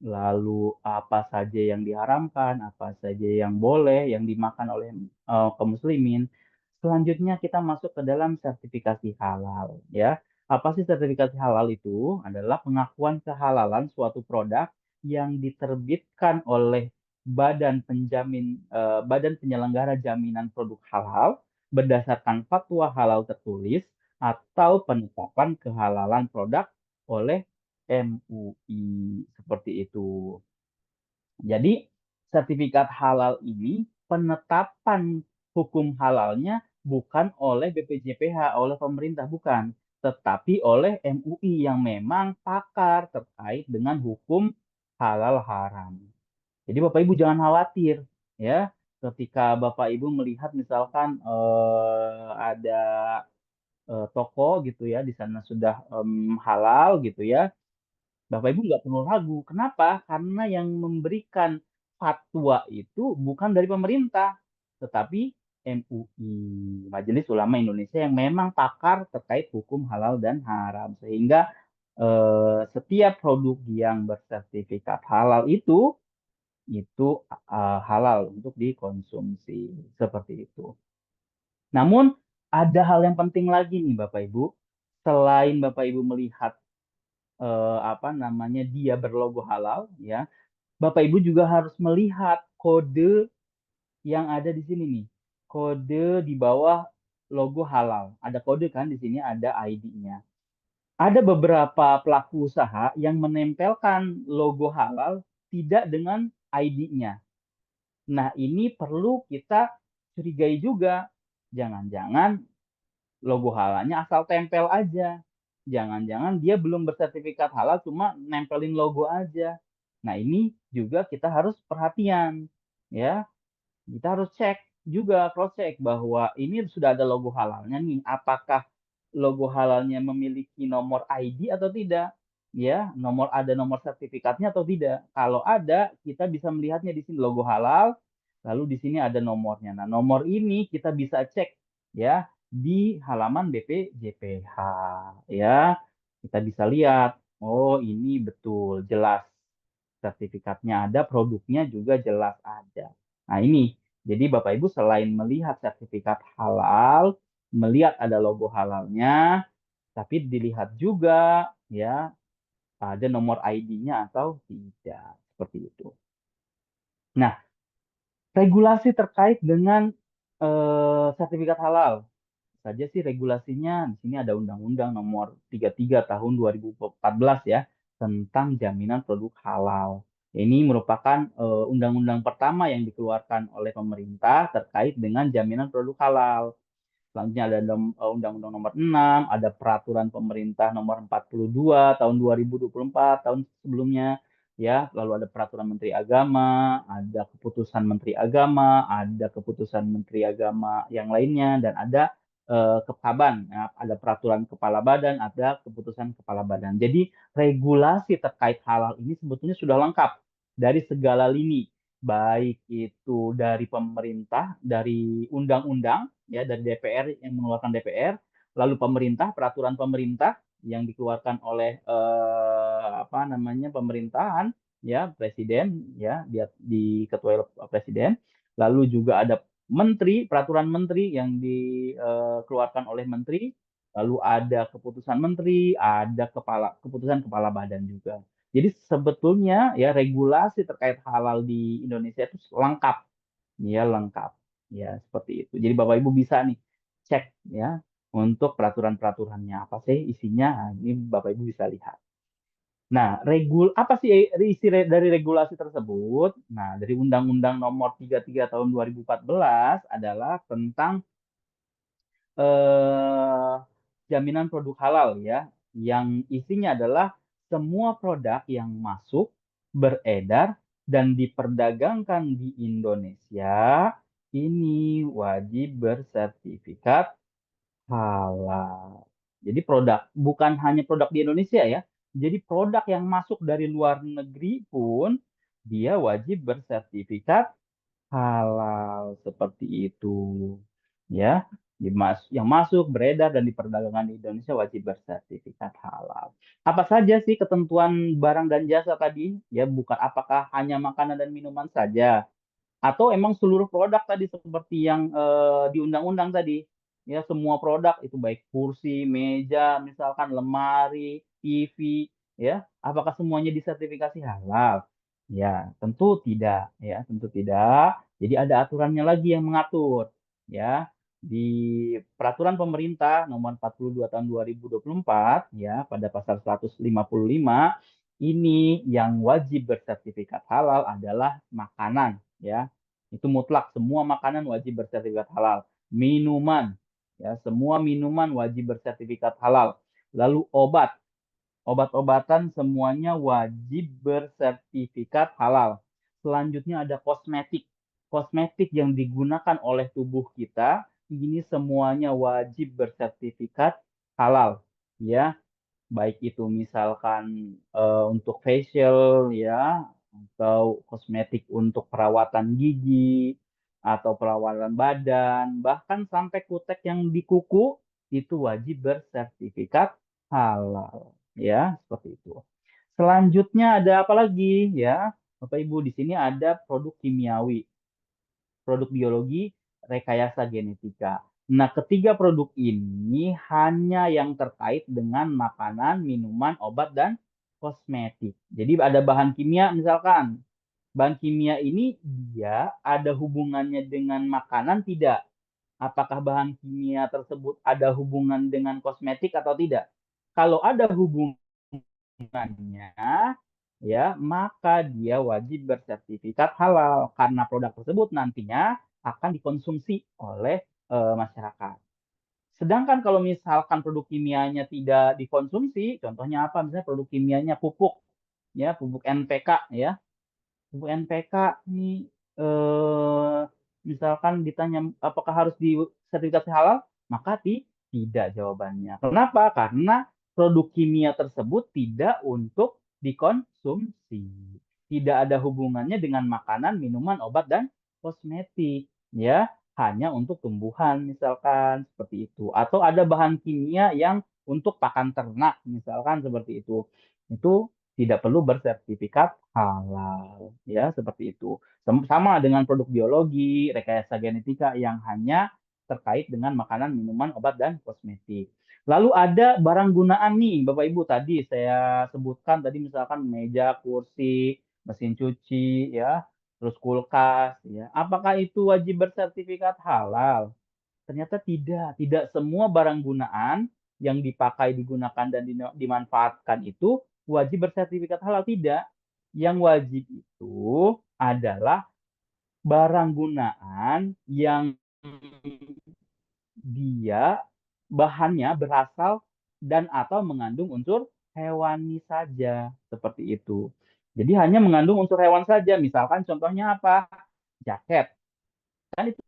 lalu apa saja yang diharamkan, apa saja yang boleh, yang dimakan oleh kaum muslimin. Selanjutnya kita masuk ke dalam sertifikasi halal ya. Apa sih sertifikasi halal itu? Adalah pengakuan kehalalan suatu produk yang diterbitkan oleh Badan Penyelenggara Jaminan Produk Halal berdasarkan fatwa halal tertulis atau penetapan kehalalan produk oleh MUI seperti itu. Jadi sertifikat halal ini penetapan hukum halalnya bukan oleh BPJPH, oleh pemerintah bukan, tetapi oleh MUI yang memang pakar terkait dengan hukum halal haram. Jadi Bapak Ibu jangan khawatir ya, ketika Bapak Ibu melihat misalkan ada toko gitu ya di sana sudah halal gitu ya. Bapak Ibu nggak perlu ragu. Kenapa? Karena yang memberikan fatwa itu bukan dari pemerintah, tetapi MUI, Majelis Ulama Indonesia yang memang pakar terkait hukum halal dan haram. Sehingga setiap produk yang bersertifikat halal itu halal untuk dikonsumsi. Seperti itu. Namun ada hal yang penting lagi nih Bapak Ibu. Selain Bapak Ibu melihat apa namanya dia berlogo halal ya, Bapak Ibu juga harus melihat kode yang ada di sini nih, kode di bawah logo halal, ada kode kan di sini, ada ID-nya. Ada beberapa pelaku usaha yang menempelkan logo halal tidak dengan ID-nya. Nah ini perlu kita curigai juga, jangan-jangan logo halalnya asal tempel aja. Jangan-jangan dia belum bersertifikat halal cuma nempelin logo aja. Nah, ini juga kita harus perhatian ya. Kita harus cek juga cross check bahwa ini sudah ada logo halalnya nih. Apakah logo halalnya memiliki nomor ID atau tidak? Ya, ada nomor sertifikatnya atau tidak. Kalau ada, kita bisa melihatnya di sini logo halal, lalu di sini ada nomornya. Nah, nomor ini kita bisa cek ya di halaman BPJPH ya. Kita bisa lihat Oh, ini betul, jelas. Sertifikatnya ada, produknya juga jelas ada. Nah, ini. Jadi Bapak Ibu selain melihat sertifikat halal, melihat ada logo halalnya, tapi dilihat juga ya ada nomor ID-nya atau tidak. Seperti itu. Nah, regulasi terkait dengan sertifikat halal. Saja sih regulasinya di sini ada Undang-Undang Nomor 33 Tahun 2014 ya tentang jaminan produk halal. Ini merupakan undang-undang pertama yang dikeluarkan oleh pemerintah terkait dengan jaminan produk halal. Selanjutnya ada Undang-Undang Nomor 6, ada Peraturan Pemerintah Nomor 42 Tahun 2024 tahun sebelumnya ya, lalu ada Peraturan Menteri Agama, ada Keputusan Menteri Agama, ada Keputusan Menteri Agama yang lainnya, dan ada Kepkaban, ya, ada Peraturan Kepala Badan, ada Keputusan Kepala Badan. Jadi regulasi terkait halal ini sebetulnya sudah lengkap dari segala lini, baik itu dari pemerintah, dari undang-undang, ya dari DPR yang mengeluarkan DPR, lalu pemerintah, peraturan pemerintah yang dikeluarkan oleh apa namanya pemerintahan, ya presiden, ya diketuai oleh presiden, lalu juga ada menteri, peraturan menteri yang dikeluarkan oleh menteri, lalu ada keputusan menteri, ada keputusan kepala badan juga. Jadi sebetulnya ya regulasi terkait halal di Indonesia itu lengkap, ya lengkap, ya seperti itu. Jadi Bapak Ibu bisa nih cek ya untuk peraturan-peraturannya apa sih isinya. Nah, ini Bapak Ibu bisa lihat. Nah, apa sih isi dari regulasi tersebut? Nah, dari Undang-Undang Nomor 33 Tahun 2014 adalah tentang eh, jaminan produk halal ya, yang isinya adalah semua produk yang masuk, beredar, dan diperdagangkan di Indonesia ini wajib bersertifikat halal. Jadi produk bukan hanya produk di Indonesia ya. Jadi produk yang masuk dari luar negeri pun dia wajib bersertifikat halal seperti itu. Ya, yang masuk, beredar dan diperdagangkan di Indonesia wajib bersertifikat halal. Apa saja sih ketentuan barang dan jasa tadi? Ya, bukan apakah hanya makanan dan minuman saja? Atau emang seluruh produk tadi seperti yang di undang-undang tadi, ya semua produk itu baik kursi, meja, misalkan lemari, TV, ya, apakah semuanya disertifikasi halal? Ya, tentu tidak, ya, tentu tidak. Jadi ada aturannya lagi yang mengatur, ya. Di Peraturan Pemerintah Nomor 42 Tahun 2024, ya, pada pasal 155, ini yang wajib bersertifikat halal adalah makanan, ya. Itu mutlak, semua makanan wajib bersertifikat halal. Minuman, ya, semua minuman wajib bersertifikat halal. Lalu obat-obatan semuanya wajib bersertifikat halal. Selanjutnya ada kosmetik. Kosmetik yang digunakan oleh tubuh kita, ini semuanya wajib bersertifikat halal, ya, baik itu misalkan untuk facial ya, atau kosmetik untuk perawatan gigi atau perawatan badan, bahkan sampai kutek yang di kuku itu wajib bersertifikat halal, ya seperti itu. Selanjutnya ada apa lagi ya, Bapak Ibu? Di sini ada produk kimiawi, produk biologi, rekayasa genetika. Nah, ketiga produk ini hanya yang terkait dengan makanan, minuman, obat, dan kosmetik. Jadi ada bahan kimia misalkan. Bahan kimia ini dia ada hubungannya dengan makanan tidak? Apakah bahan kimia tersebut ada hubungan dengan kosmetik atau tidak? Kalau ada hubungannya, ya, maka dia wajib bersertifikat halal karena produk tersebut nantinya akan dikonsumsi oleh masyarakat. Sedangkan kalau misalkan produk kimianya tidak dikonsumsi, contohnya apa? Misalnya produk kimianya pupuk, ya, pupuk NPK, ya, pupuk NPK ini eh, misalkan ditanya apakah harus disertifikasi halal, maka tidak jawabannya. Kenapa? Karena produk kimia tersebut tidak untuk dikonsumsi. Tidak ada hubungannya dengan makanan, minuman, obat, dan kosmetik. Ya, hanya untuk tumbuhan misalkan seperti itu. Atau ada bahan kimia yang untuk pakan ternak misalkan seperti itu. itu tidak perlu bersertifikat halal, ya seperti itu. Sama dengan produk biologi, rekayasa genetika yang hanya terkait dengan makanan, minuman, obat, dan kosmetik. Lalu ada barang gunaan nih, Bapak Ibu, tadi saya sebutkan tadi misalkan meja, kursi, mesin cuci, ya, terus kulkas, ya. Apakah itu wajib bersertifikat halal? Ternyata tidak semua barang gunaan yang dipakai, digunakan, dan dimanfaatkan itu wajib bersertifikat halal, tidak. Yang wajib itu adalah barang gunaan yang dia bahannya berasal dan atau mengandung unsur hewani saja, seperti itu. Jadi hanya mengandung unsur hewan saja. Misalkan contohnya apa? Jaket. Kan itu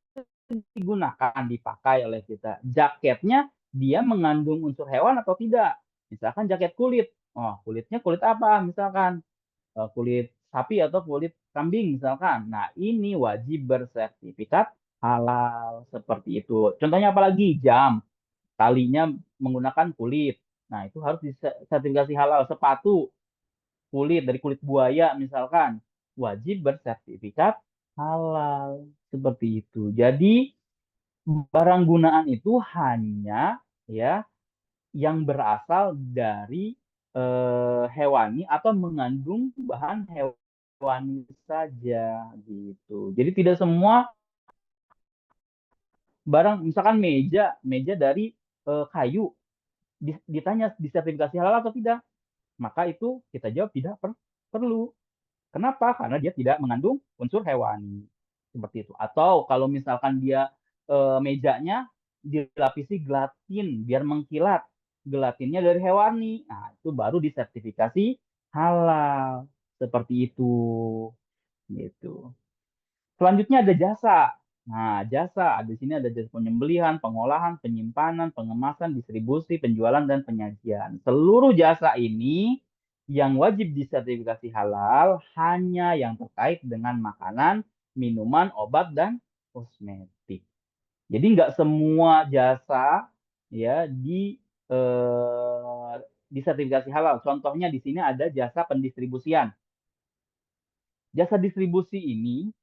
digunakan, dipakai oleh kita. Jaketnya dia mengandung unsur hewan atau tidak? Misalkan jaket kulit. Oh, kulitnya kulit apa? Misalkan kulit sapi atau kulit kambing misalkan. Nah, ini wajib bersertifikat halal seperti itu. Contohnya apalagi jam, talinya menggunakan kulit. Nah, itu harus disertifikasi halal. Sepatu kulit dari kulit buaya misalkan, wajib bersertifikat halal seperti itu. Jadi barang gunaan itu hanya ya yang berasal dari hewani atau mengandung bahan hewani saja gitu. Jadi tidak semua barang, misalkan meja, meja dari kayu, ditanya disertifikasi halal atau tidak, maka itu kita jawab tidak perlu. Kenapa? Karena dia tidak mengandung unsur hewani. Seperti itu. Atau kalau misalkan dia mejanya dilapisi gelatin biar mengkilat. Gelatinnya dari hewani. Nah, itu baru disertifikasi halal. Seperti itu. Gitu. Selanjutnya ada jasa. Nah, jasa. Di sini ada jasa penyembelihan, pengolahan, penyimpanan, pengemasan, distribusi, penjualan, dan penyajian. Seluruh jasa ini yang wajib disertifikasi halal hanya yang terkait dengan makanan, minuman, obat, dan kosmetik. Jadi nggak semua jasa ya disertifikasi halal. Contohnya di sini ada jasa pendistribusian. Jasa distribusi ini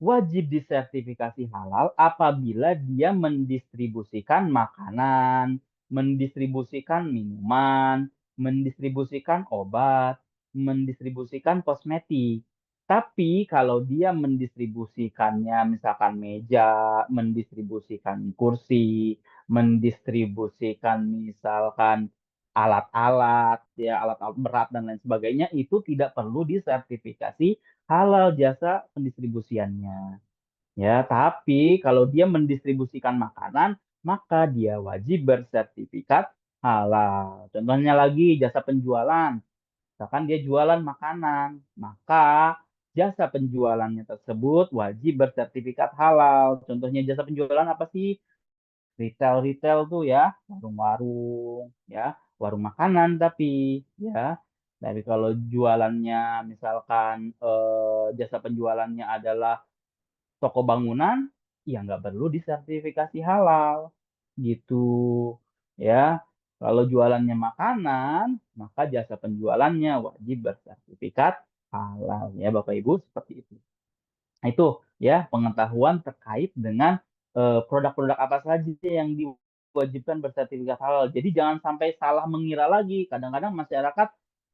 wajib disertifikasi halal apabila dia mendistribusikan makanan, mendistribusikan minuman, mendistribusikan obat, mendistribusikan kosmetik. Tapi kalau dia mendistribusikannya misalkan meja, mendistribusikan kursi, mendistribusikan misalkan alat-alat, ya alat-alat berat dan lain sebagainya, itu tidak perlu disertifikasi halal jasa pendistribusiannya. Ya, tapi kalau dia mendistribusikan makanan, maka dia wajib bersertifikat halal. Contohnya lagi jasa penjualan. Misalkan dia jualan makanan, maka jasa penjualannya tersebut wajib bersertifikat halal. Contohnya jasa penjualan apa sih? Retail-retail tuh ya, warung-warung, ya, warung makanan tapi ya. Tapi kalau jualannya misalkan jasa penjualannya adalah toko bangunan, ya nggak perlu disertifikasi halal, gitu. Ya, kalau jualannya makanan, maka jasa penjualannya wajib bersertifikat halal, ya Bapak Ibu, seperti itu. Nah, itu ya pengetahuan terkait dengan produk-produk apa saja yang diwajibkan bersertifikat halal. Jadi jangan sampai salah mengira lagi. Kadang-kadang masyarakat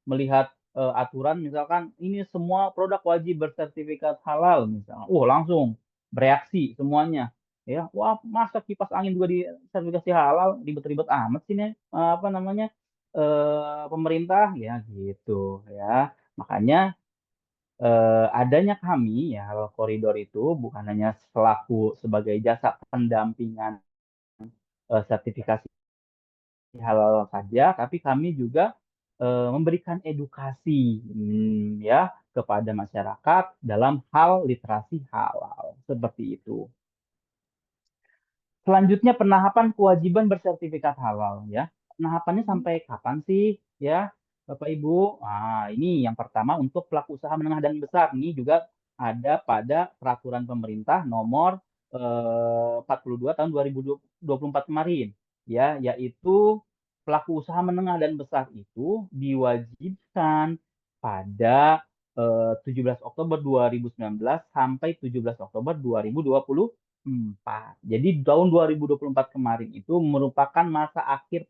melihat aturan misalkan ini semua produk wajib bersertifikat halal misalnya. Langsung bereaksi semuanya. Ya, wah masa kipas angin juga disertifikasi halal, ribet-ribet amat sih nih apa namanya pemerintah ya gitu ya. Makanya adanya kami ya Halal Koridor itu bukan hanya selaku sebagai jasa pendampingan sertifikasi halal saja, tapi kami juga memberikan edukasi ya kepada masyarakat dalam hal literasi halal seperti itu. Selanjutnya penahapan kewajiban bersertifikat halal ya. Penahapannya sampai kapan sih ya Bapak Ibu? Nah, ini yang pertama untuk pelaku usaha menengah dan besar. Ini juga ada pada peraturan pemerintah nomor 42 tahun 2024 kemarin ya, yaitu pelaku usaha menengah dan besar itu diwajibkan pada 17 Oktober 2019 sampai 17 Oktober 2024. Jadi tahun 2024 kemarin itu merupakan masa akhir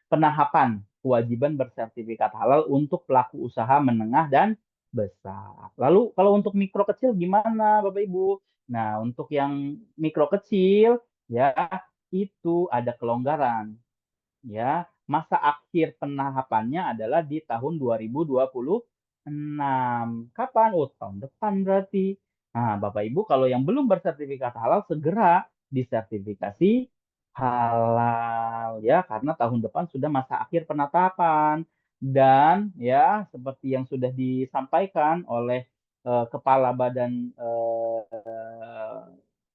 penahapan kewajiban bersertifikat halal untuk pelaku usaha menengah dan besar. Lalu kalau untuk mikro kecil gimana Bapak Ibu? Nah, untuk yang mikro kecil ya itu ada kelonggaran ya. Masa akhir penahapannya adalah di tahun 2026. Kapan? Oh, tahun depan berarti. Nah, Bapak Ibu kalau yang belum bersertifikat halal segera disertifikasi halal ya karena tahun depan sudah masa akhir penetapan dan ya seperti yang sudah disampaikan oleh Kepala Badan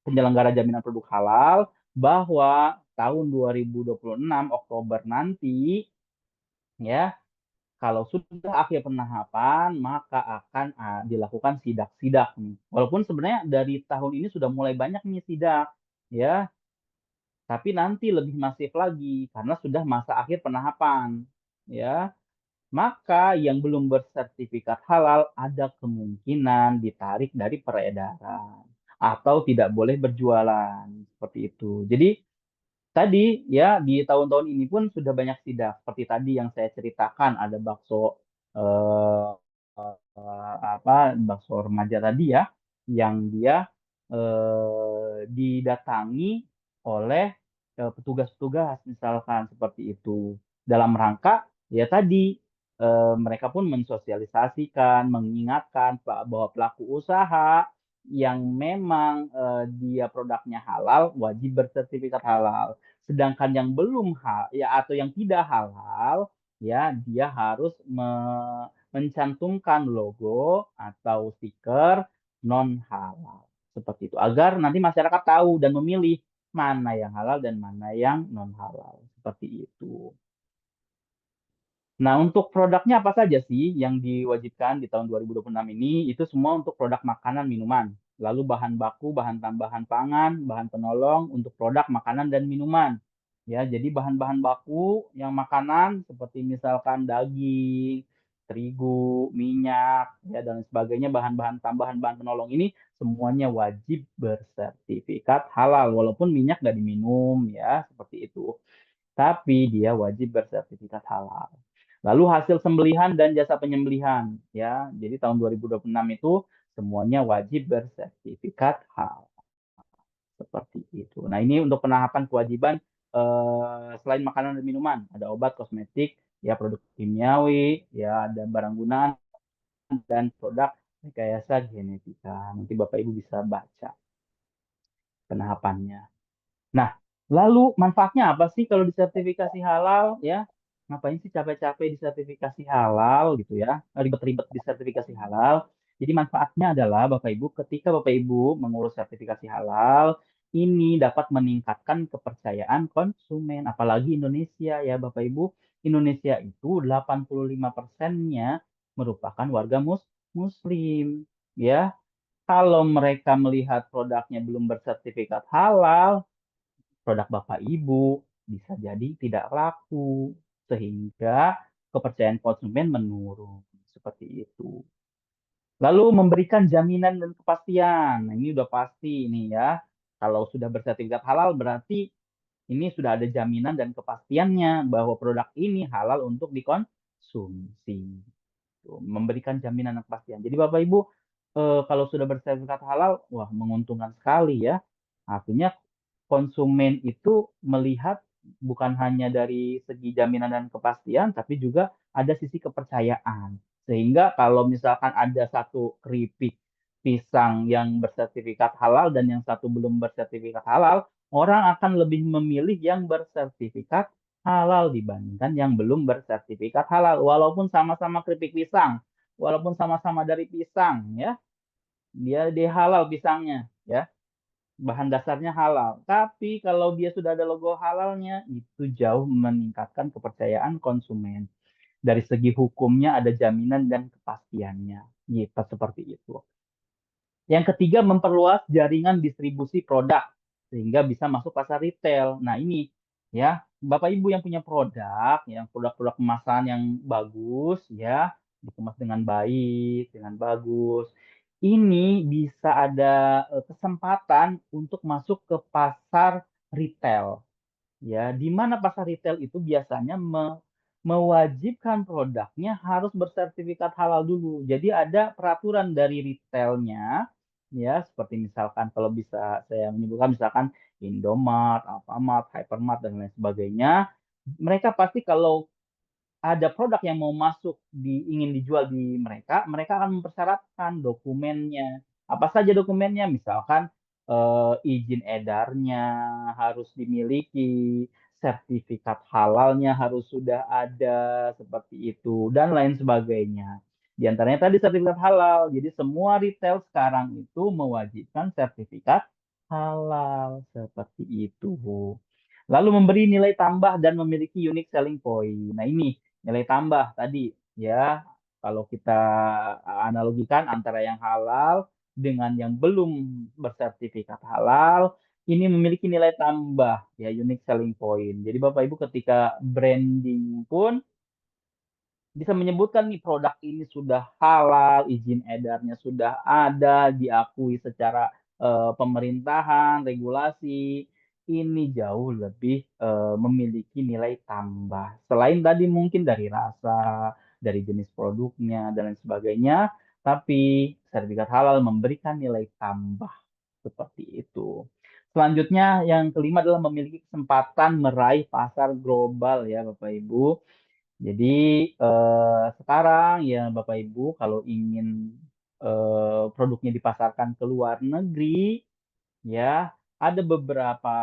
Penyelenggara Jaminan Produk Halal bahwa tahun 2026 Oktober nanti ya kalau sudah akhir penahapan maka akan dilakukan sidak-sidak nih. Walaupun sebenarnya dari tahun ini sudah mulai banyak nih sidak ya, tapi nanti lebih masif lagi karena sudah masa akhir penahapan ya. Maka yang belum bersertifikat halal ada kemungkinan ditarik dari peredaran atau tidak boleh berjualan seperti itu. Jadi tadi ya di tahun-tahun ini pun sudah banyak sidak seperti tadi yang saya ceritakan ada bakso eh, bakso remaja tadi ya yang dia didatangi oleh petugas-petugas misalkan seperti itu dalam rangka ya tadi mereka pun mensosialisasikan mengingatkan bahwa pelaku usaha yang memang dia produknya halal wajib bersertifikat halal. Sedangkan yang belum ya atau yang tidak halal ya dia harus mencantumkan logo atau stiker non halal seperti itu agar nanti masyarakat tahu dan memilih mana yang halal dan mana yang non halal seperti itu. Nah, untuk produknya apa saja sih yang diwajibkan di tahun 2026 ini? Itu semua untuk produk makanan, minuman. Lalu bahan baku, bahan tambahan pangan, bahan penolong untuk produk makanan dan minuman. Ya, jadi bahan-bahan baku yang makanan seperti misalkan daging, terigu, minyak, ya dan sebagainya, bahan-bahan tambahan bahan penolong ini semuanya wajib bersertifikat halal walaupun minyak nggak diminum ya, seperti itu tapi dia wajib bersertifikat halal. Lalu hasil sembelihan dan jasa penyembelihan ya. Jadi tahun 2026 itu semuanya wajib bersertifikat halal seperti itu. Nah, ini untuk penahapan kewajiban selain makanan dan minuman, ada obat, kosmetik, ya produk kimiawi, ya ada barang gunaan dan produk rekayasa genetika. Nanti Bapak Ibu bisa baca penahapannya. Nah, lalu manfaatnya apa sih kalau disertifikasi halal ya? Ngapain sih capek-capek disertifikasi halal gitu ya? Ribet-ribet disertifikasi halal. Jadi manfaatnya adalah Bapak Ibu ketika Bapak Ibu mengurus sertifikasi halal, ini dapat meningkatkan kepercayaan konsumen. Apalagi Indonesia ya Bapak Ibu. Indonesia itu 85%-nya merupakan warga muslim ya. Kalau mereka melihat produknya belum bersertifikat halal, produk Bapak Ibu bisa jadi tidak laku sehingga kepercayaan konsumen menurun seperti itu. Lalu memberikan jaminan dan kepastian. Nah, ini udah pasti ini ya. Kalau sudah bersertifikat halal berarti ini sudah ada jaminan dan kepastiannya bahwa produk ini halal untuk dikonsumsi. Memberikan jaminan dan kepastian. Jadi Bapak Ibu kalau sudah bersertifikat halal, wah menguntungkan sekali ya. Artinya konsumen itu melihat bukan hanya dari segi jaminan dan kepastian, tapi juga ada sisi kepercayaan. Sehingga kalau misalkan ada satu keripik pisang yang bersertifikat halal dan yang satu belum bersertifikat halal, orang akan lebih memilih yang bersertifikat halal dibandingkan yang belum bersertifikat halal. Walaupun sama-sama keripik pisang, walaupun sama-sama dari pisang, ya, dia halal pisangnya, ya bahan dasarnya halal. Tapi kalau dia sudah ada logo halalnya, itu jauh meningkatkan kepercayaan konsumen. Dari segi hukumnya ada jaminan dan kepastiannya. Gitu, seperti itu. Yang ketiga, memperluas jaringan distribusi produk sehingga bisa masuk pasar retail. Nah, ini ya, Bapak Ibu yang punya produk, yang produk-produk kemasan yang bagus, ya, dikemas dengan baik, dengan bagus, ini bisa ada kesempatan untuk masuk ke pasar retail. Ya, di mana pasar retail itu biasanya mewajibkan produknya harus bersertifikat halal dulu. Jadi ada peraturan dari retailnya, ya, seperti misalkan kalau bisa saya menyebutkan misalkan Indomart, Alfamart, Hypermart dan lain sebagainya. Mereka pasti kalau ada produk yang mau masuk ingin dijual di mereka, mereka akan mempersyaratkan dokumennya. Apa saja dokumennya? Misalkan izin edarnya harus dimiliki, sertifikat halalnya harus sudah ada, seperti itu, dan lain sebagainya. Di antaranya tadi sertifikat halal. Jadi semua retail sekarang itu mewajibkan sertifikat halal, seperti itu. Lalu memberi nilai tambah dan memiliki unique selling point. Nah ini nilai tambah tadi ya, kalau kita analogikan antara yang halal dengan yang belum bersertifikat halal, ini memiliki nilai tambah ya, unique selling point. Jadi Bapak Ibu ketika branding pun bisa menyebutkan nih produk ini sudah halal, izin edarnya sudah ada, diakui secara pemerintahan, regulasi. Ini jauh lebih memiliki nilai tambah. Selain tadi mungkin dari rasa, dari jenis produknya, dan lain sebagainya, tapi sertifikat halal memberikan nilai tambah seperti itu. Selanjutnya, yang kelima adalah memiliki kesempatan meraih pasar global ya Bapak Ibu. Jadi sekarang ya Bapak Ibu kalau ingin produknya dipasarkan ke luar negeri, ya ada beberapa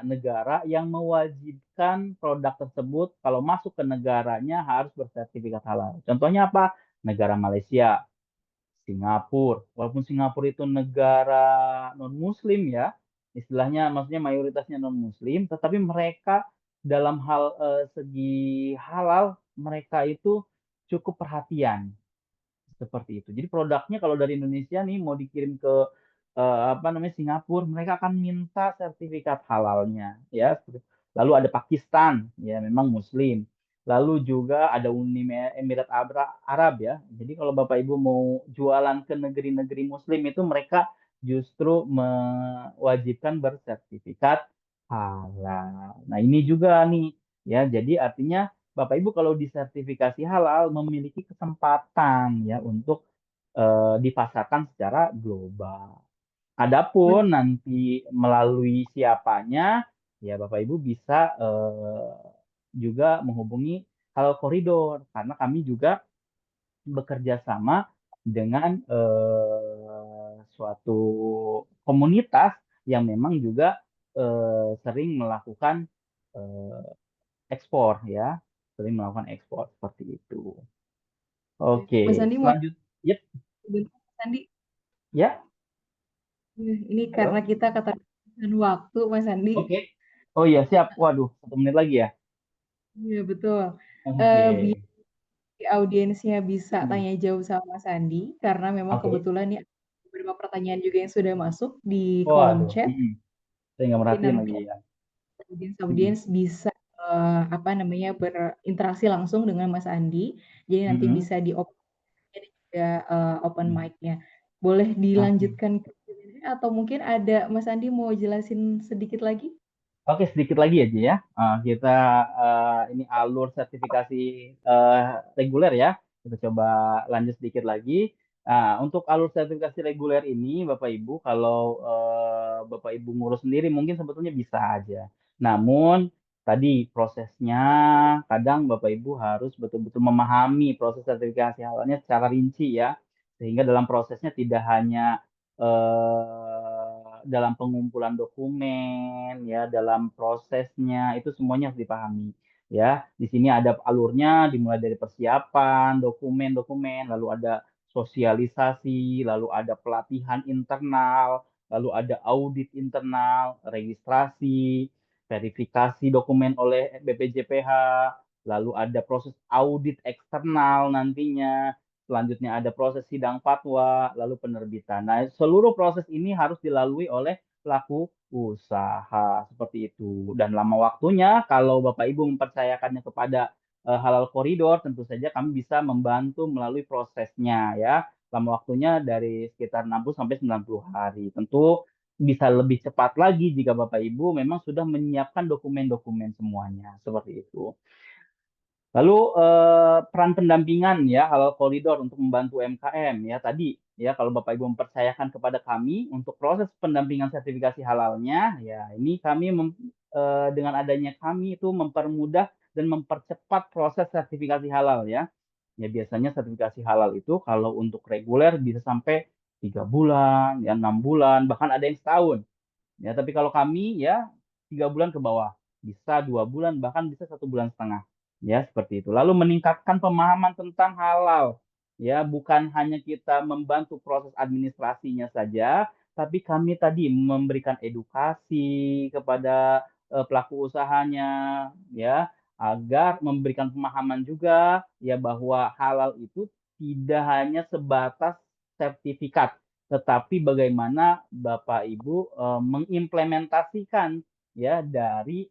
negara yang mewajibkan produk tersebut kalau masuk ke negaranya harus bersertifikat halal. Contohnya apa? Negara Malaysia, Singapura. Walaupun Singapura itu negara non-Muslim ya, istilahnya maksudnya mayoritasnya non-Muslim, tetapi mereka dalam hal segi halal mereka itu cukup perhatian seperti itu. Jadi produknya kalau dari Indonesia nih mau dikirim ke apa namanya Singapura, mereka akan minta sertifikat halalnya ya. Lalu ada Pakistan, ya memang Muslim. Lalu juga ada Uni Emirat Arab ya. Jadi kalau Bapak Ibu mau jualan ke negeri-negeri Muslim itu mereka justru mewajibkan bersertifikat halal. Nah ini juga nih ya. Jadi artinya Bapak Ibu kalau disertifikasi halal memiliki kesempatan ya untuk dipasarkan secara global. Adapun nanti melalui siapanya, ya Bapak Ibu bisa juga menghubungi Halal Koridor karena kami juga bekerja sama dengan suatu komunitas yang memang juga sering melakukan eh, ekspor ya, sering melakukan ekspor seperti itu. Mas Oke, Andi mau selanjutnya, yep, sebentar, Mas Andi. ya, Ini karena halo, kita keterbatasan waktu, Mas Andi. oke. Oh iya siap, waduh, 1 menit lagi ya. Iya betul. Oke, Biar audiensnya bisa Hmm, tanya jawab sama Mas Andi, karena memang oke. kebetulan nih ada beberapa pertanyaan juga yang sudah masuk di kolom Waduh, chat. saya nggak Mungkin merhatiin nanti lagi ya. Mm-mm, audiens-audiens bisa apa namanya berinteraksi langsung dengan Mas Andi. Jadi nanti mm-mm, bisa di open dan juga open mm. mic-nya. Boleh Oke. dilanjutkan ke Q&A atau mungkin ada Mas Andi mau jelasin sedikit lagi? Oke, sedikit lagi aja ya. Kita ini alur sertifikasi reguler ya. Kita coba lanjut sedikit lagi. Untuk alur sertifikasi reguler ini, Bapak Ibu, kalau Bapak Ibu ngurus sendiri mungkin sebetulnya bisa aja. Namun tadi prosesnya kadang Bapak Ibu harus betul-betul memahami proses sertifikasi halalnya secara rinci ya. Sehingga dalam prosesnya tidak hanya dalam pengumpulan dokumen ya, dalam prosesnya itu semuanya harus dipahami ya. Di sini ada alurnya dimulai dari persiapan dokumen-dokumen, lalu ada sosialisasi, lalu ada pelatihan internal, lalu ada audit internal, registrasi, verifikasi dokumen oleh BPJPH, lalu ada proses audit eksternal nantinya. Selanjutnya ada proses sidang fatwa, lalu penerbitan. Nah, seluruh proses ini harus dilalui oleh pelaku usaha seperti itu. Dan lama waktunya kalau Bapak Ibu mempercayakannya kepada Halal Koridor, tentu saja kami bisa membantu melalui prosesnya ya. Lama waktunya dari sekitar 60 sampai 90 hari. Tentu bisa lebih cepat lagi jika Bapak Ibu memang sudah menyiapkan dokumen-dokumen semuanya seperti itu. Lalu peran pendampingan ya Halal Koridor untuk membantu UMKM ya tadi ya kalau Bapak Ibu mempercayakan kepada kami untuk proses pendampingan sertifikasi halalnya ya ini kami dengan adanya kami itu mempermudah dan mempercepat proses sertifikasi halal ya. Ya biasanya sertifikasi halal itu kalau untuk reguler bisa sampai 3 bulan, ya 6 bulan, bahkan ada yang setahun. Ya, tapi kalau kami ya 3 bulan ke bawah, bisa 2 bulan, bahkan bisa 1 bulan setengah. Ya, seperti itu. Lalu meningkatkan pemahaman tentang halal. Ya, bukan hanya kita membantu proses administrasinya saja, tapi kami tadi memberikan edukasi kepada pelaku usahanya, ya, agar memberikan pemahaman juga ya bahwa halal itu tidak hanya sebatas sertifikat, tetapi bagaimana Bapak Ibu mengimplementasikan ya dari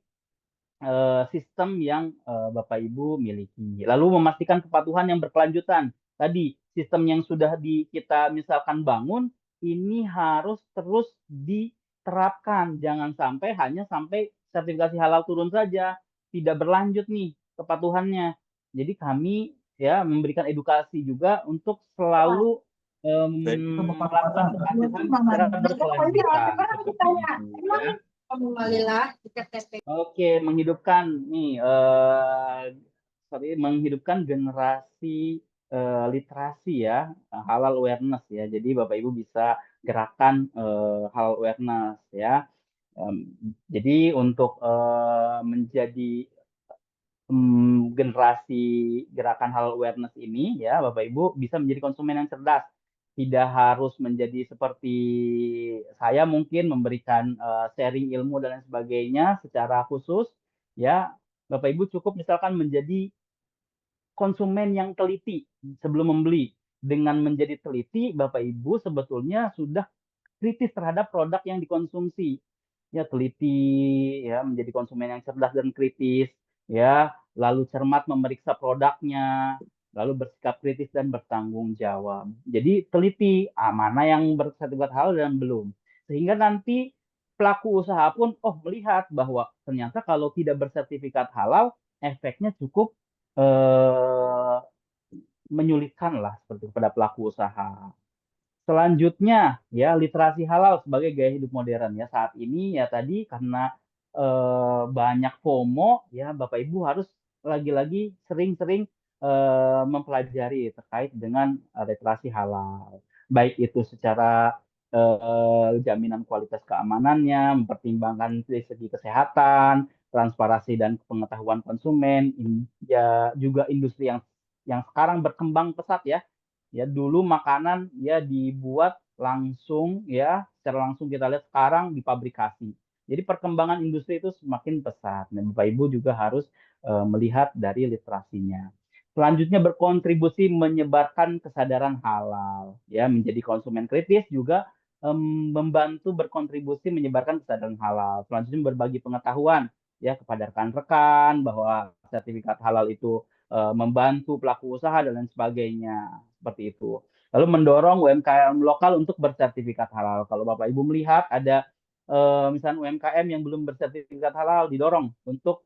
sistem yang Bapak Ibu miliki. Lalu memastikan kepatuhan yang berkelanjutan. Tadi sistem yang sudah kita misalkan bangun ini harus terus diterapkan. Jangan sampai hanya sampai sertifikasi halal turun saja, tidak berlanjut nih kepatuhannya. Jadi kami ya memberikan edukasi juga untuk selalu melakukan kepatuhan secara berkelanjutan seperti itu ya. Oke, menghidupkan nih, menghidupkan generasi literasi ya, halal awareness ya. Jadi Bapak Ibu bisa gerakan halal awareness ya. Jadi untuk menjadi generasi gerakan halal awareness ini ya Bapak Ibu bisa menjadi konsumen yang cerdas. Tidak harus menjadi seperti saya mungkin memberikan sharing ilmu dan lain sebagainya secara khusus ya. Bapak Ibu cukup misalkan menjadi konsumen yang teliti sebelum membeli. Dengan menjadi teliti Bapak Ibu sebetulnya sudah kritis terhadap produk yang dikonsumsi. Ya, teliti, ya, menjadi konsumen yang cerdas dan kritis, ya, lalu cermat memeriksa produknya, lalu bersikap kritis dan bertanggung jawab. Jadi teliti, mana yang bersertifikat halal dan belum. Sehingga nanti pelaku usaha pun, melihat bahwa ternyata kalau tidak bersertifikat halal, efeknya cukup eh, menyulitkan lah seperti kepada pelaku usaha. Selanjutnya ya literasi halal sebagai gaya hidup modern ya saat ini ya tadi karena banyak FOMO ya Bapak Ibu harus lagi-lagi sering-sering mempelajari terkait dengan literasi halal baik itu secara jaminan kualitas keamanannya, mempertimbangkan dari segi kesehatan, transparansi dan pengetahuan konsumen, ya juga industri yang sekarang berkembang pesat ya dulu makanan ya dibuat langsung ya secara langsung kita lihat sekarang dipabrikasi. Jadi perkembangan industri itu semakin pesat. Nah, Bapak Ibu juga harus melihat dari literasinya. Selanjutnya berkontribusi menyebarkan kesadaran halal ya menjadi konsumen kritis juga membantu berkontribusi menyebarkan kesadaran halal. Selanjutnya berbagi pengetahuan ya kepada rekan-rekan bahwa sertifikat halal itu membantu pelaku usaha dan lain sebagainya seperti itu. Lalu mendorong UMKM lokal untuk bersertifikat halal. Kalau Bapak Ibu melihat ada misalnya UMKM yang belum bersertifikat halal didorong untuk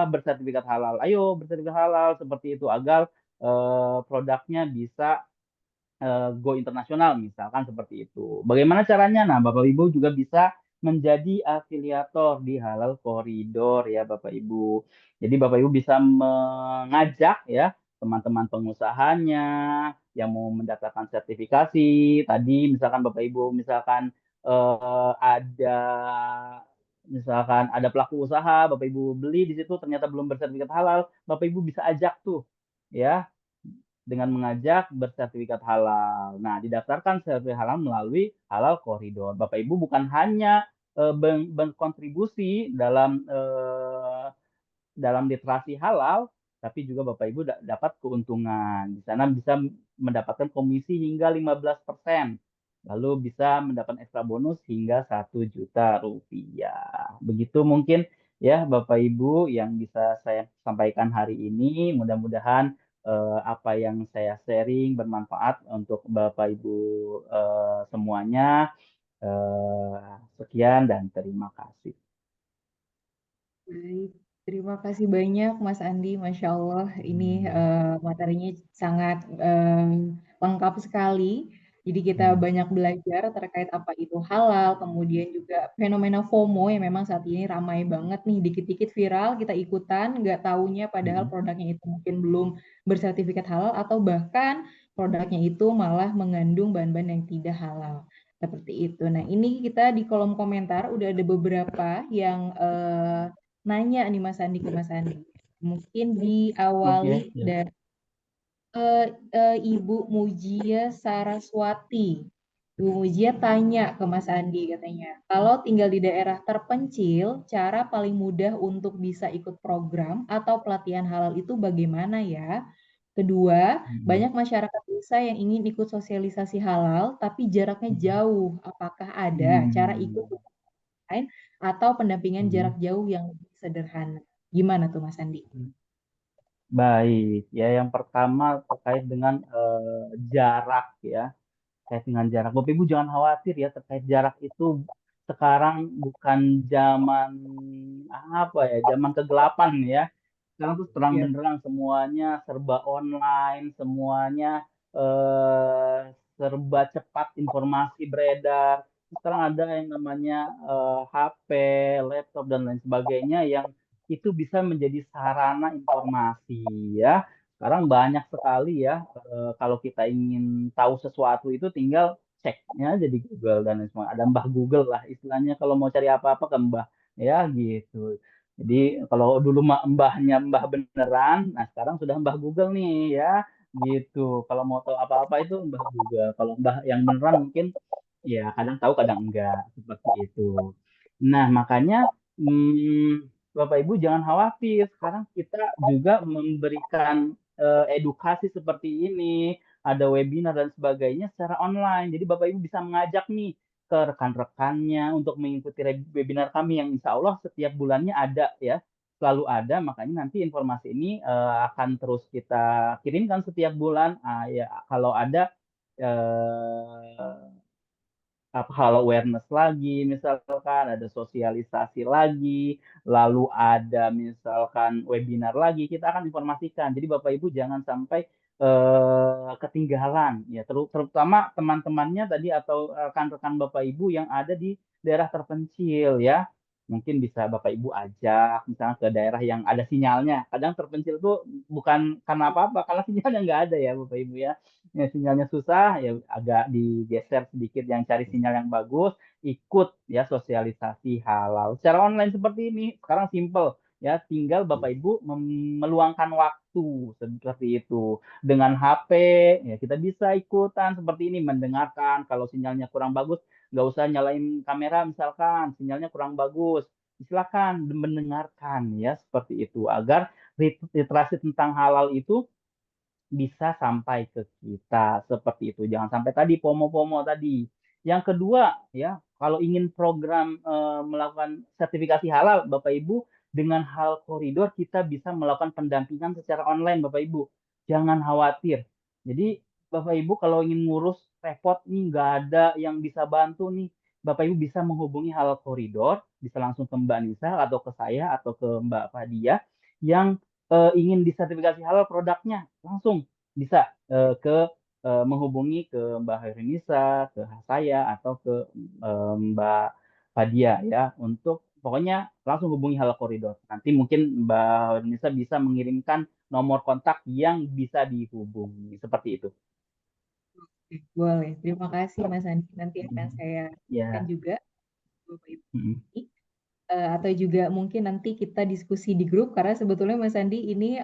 bersertifikat halal. Ayo bersertifikat halal seperti itu agar produknya bisa go internasional misalkan seperti itu. Bagaimana caranya? Nah, Bapak Ibu juga bisa menjadi afiliator di Halal Koridor ya Bapak Ibu. Jadi Bapak Ibu bisa mengajak ya teman-teman pengusahanya yang mau mendapatkan sertifikasi. Tadi misalkan Bapak Ibu misalkan ada pelaku usaha, Bapak Ibu beli di situ ternyata belum bersertifikat halal, Bapak Ibu bisa ajak tuh ya dengan mengajak bersertifikat halal. Nah, didaftarkan sertifikat halal melalui Halal Koridor. Bapak Ibu bukan hanya berkontribusi dalam literasi halal, tapi juga Bapak Ibu dapat keuntungan. Di sana bisa mendapatkan komisi hingga 15%. lalu bisa mendapat ekstra bonus hingga 1 juta rupiah. Begitu mungkin ya Bapak Ibu yang bisa saya sampaikan hari ini. Mudah-mudahan apa yang saya sharing bermanfaat untuk Bapak Ibu semuanya. Sekian dan terima kasih. Baik, terima kasih banyak Mas Andi. Masya Allah, ini materinya sangat lengkap sekali. Jadi kita banyak belajar terkait apa itu halal, kemudian juga fenomena FOMO yang memang saat ini ramai banget nih, dikit-dikit viral, kita ikutan, nggak taunya padahal produknya itu mungkin belum bersertifikat halal, atau bahkan produknya itu malah mengandung bahan-bahan yang tidak halal. Seperti itu. Nah, ini kita di kolom komentar udah ada beberapa yang nanya nih Mas Andi ke Mas Andi. Mungkin diawali Oke, ya. dari Ibu Mujia Saraswati. Ibu Mujia tanya ke Mas Andi katanya, kalau tinggal di daerah terpencil, cara paling mudah untuk bisa ikut program atau pelatihan halal itu bagaimana ya? Kedua, banyak masyarakat desa yang ingin ikut sosialisasi halal, tapi jaraknya jauh. Apakah ada cara ikut online atau pendampingan jarak jauh yang lebih sederhana? Gimana tuh Mas Andi? Baik, ya yang pertama terkait dengan jarak ya. Terkait dengan jarak. Bapak Ibu jangan khawatir ya terkait jarak itu sekarang bukan zaman apa ya, zaman kegelapan ya. Sekarang tuh terang Ya. benderang semuanya serba online, semuanya serba cepat informasi beredar. Sekarang ada yang namanya HP, laptop dan lain sebagainya yang itu bisa menjadi sarana informasi ya. Sekarang banyak sekali ya kalau kita ingin tahu sesuatu itu tinggal ceknya aja di Google dan lain sebagainya. Ada Mbah Google lah istilahnya kalau mau cari apa-apa ke Mbah ya gitu. Jadi kalau dulu mbahnya mbah beneran, nah sekarang sudah mbah Google nih ya, gitu. Kalau mau tahu apa-apa itu mbah Google. Kalau mbah yang beneran mungkin ya kadang tahu kadang enggak seperti itu. Nah makanya Bapak Ibu jangan khawatir. Sekarang kita juga memberikan edukasi seperti ini, ada webinar dan sebagainya secara online. Jadi Bapak Ibu bisa mengajak nih ke rekan-rekannya untuk mengikuti webinar kami yang insya Allah setiap bulannya ada ya, selalu ada. Makanya nanti informasi ini akan terus kita kirimkan setiap bulan. Ya, kalau ada hal awareness lagi, misalkan ada sosialisasi lagi, lalu ada misalkan webinar lagi, kita akan informasikan. Jadi Bapak Ibu jangan sampai ketinggalan ya, terutama teman-temannya tadi atau rekan-rekan Bapak Ibu yang ada di daerah terpencil ya. Mungkin bisa Bapak Ibu ajak misalnya ke daerah yang ada sinyalnya. Kadang terpencil tuh bukan karena apa-apa, karena sinyalnya nggak ada ya Bapak Ibu ya. Ya, sinyalnya susah ya agak digeser sedikit yang cari sinyal yang bagus, ikut ya sosialisasi halal secara online seperti ini. Sekarang simple ya, tinggal Bapak Ibu meluangkan waktu seperti itu dengan HP ya, kita bisa ikutan seperti ini, mendengarkan. Kalau sinyalnya kurang bagus nggak usah nyalain kamera, misalkan sinyalnya kurang bagus, silakan mendengarkan ya, seperti itu agar literasi tentang halal itu bisa sampai ke kita seperti itu. Jangan sampai tadi FOMO-FOMO tadi. Yang kedua ya, kalau ingin program melakukan sertifikasi halal Bapak Ibu, dengan hal koridor kita bisa melakukan pendampingan secara online Bapak Ibu. Jangan khawatir. Jadi Bapak Ibu kalau ingin ngurus repot nih, nggak ada yang bisa bantu nih, Bapak Ibu bisa menghubungi hal koridor, bisa langsung ke Mbak Nisa atau ke saya atau ke Mbak Fadia yang ingin disertifikasi halal produknya, langsung bisa menghubungi ke Mbak Hairunisa, ke saya atau ke Mbak Fadia ya, untuk pokoknya langsung hubungi halal koridor. Nanti mungkin Mbak Hairunisa bisa mengirimkan nomor kontak yang bisa dihubungi seperti itu. Boleh. Terima kasih Mas Andi. Nanti akan saya kan Ya. juga Bapak Ibu. Atau juga mungkin nanti kita diskusi di grup, karena sebetulnya Mas Andi ini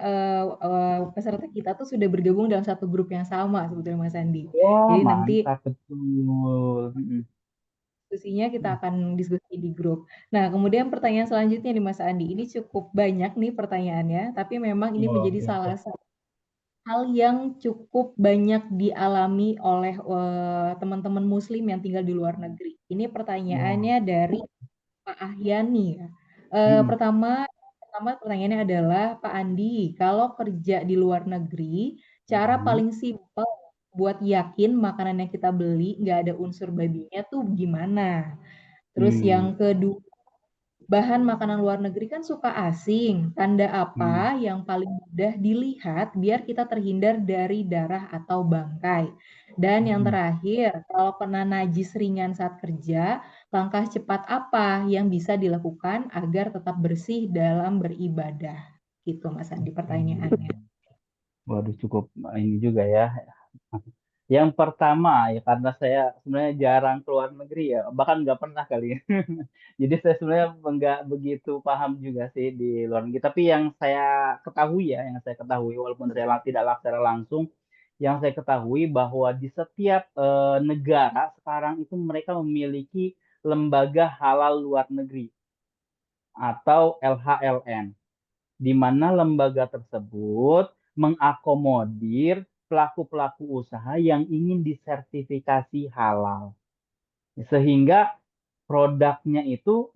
peserta kita tuh sudah bergabung dalam satu grup yang sama sebetulnya Mas Andi. Wah, Jadi nanti mantap betul. diskusinya kita akan diskusi di grup. Nah, kemudian pertanyaan selanjutnya nih Mas Andi, ini cukup banyak nih pertanyaannya, tapi memang ini Oh, menjadi oke, salah oke. satu hal yang cukup banyak dialami oleh teman-teman Muslim yang tinggal di luar negeri. Ini Ya. pertanyaannya dari Pak Ahyani ya. Mm-mm. Pertama pertanyaannya adalah Pak Andi, kalau kerja di luar negeri, cara Mm-mm. paling simpel buat yakin makanan yang kita beli nggak ada unsur babinya tuh gimana? Terus Hmm. yang kedua, bahan makanan luar negeri kan suka asing. Tanda apa Hmm. yang paling mudah dilihat biar kita terhindar dari darah atau bangkai? Dan yang Hmm. terakhir, kalau kena najis ringan saat kerja, langkah cepat apa yang bisa dilakukan agar tetap bersih dalam beribadah? Gitu Mas Andi pertanyaannya. Waduh, cukup ini juga ya. Yang pertama ya karena saya sebenarnya jarang keluar negeri ya, bahkan nggak pernah kali ya. Jadi saya sebenarnya nggak begitu paham juga sih di luar negeri. Tapi yang saya ketahui ya, yang saya ketahui walaupun saya tidak secara langsung, yang saya ketahui bahwa di setiap negara sekarang itu mereka memiliki lembaga halal luar negeri atau LHLN, di mana lembaga tersebut mengakomodir pelaku-pelaku usaha yang ingin disertifikasi halal. Sehingga produknya itu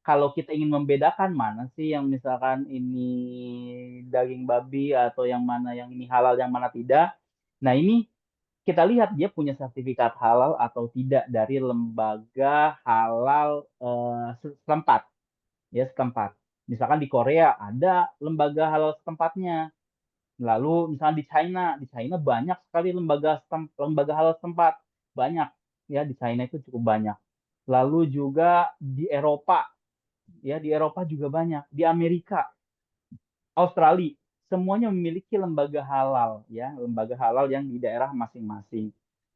kalau kita ingin membedakan mana sih yang misalkan ini daging babi atau yang mana yang ini halal, yang mana tidak. Nah, ini kita lihat dia punya sertifikat halal atau tidak dari lembaga halal setempat, ya setempat. Misalkan di Korea ada lembaga halal setempatnya. Lalu misalnya di China banyak sekali lembaga halal setempat, banyak ya di China itu cukup banyak. Lalu juga di Eropa, ya di Eropa juga banyak, di Amerika, Australia, semuanya memiliki lembaga halal ya, lembaga halal yang di daerah masing-masing.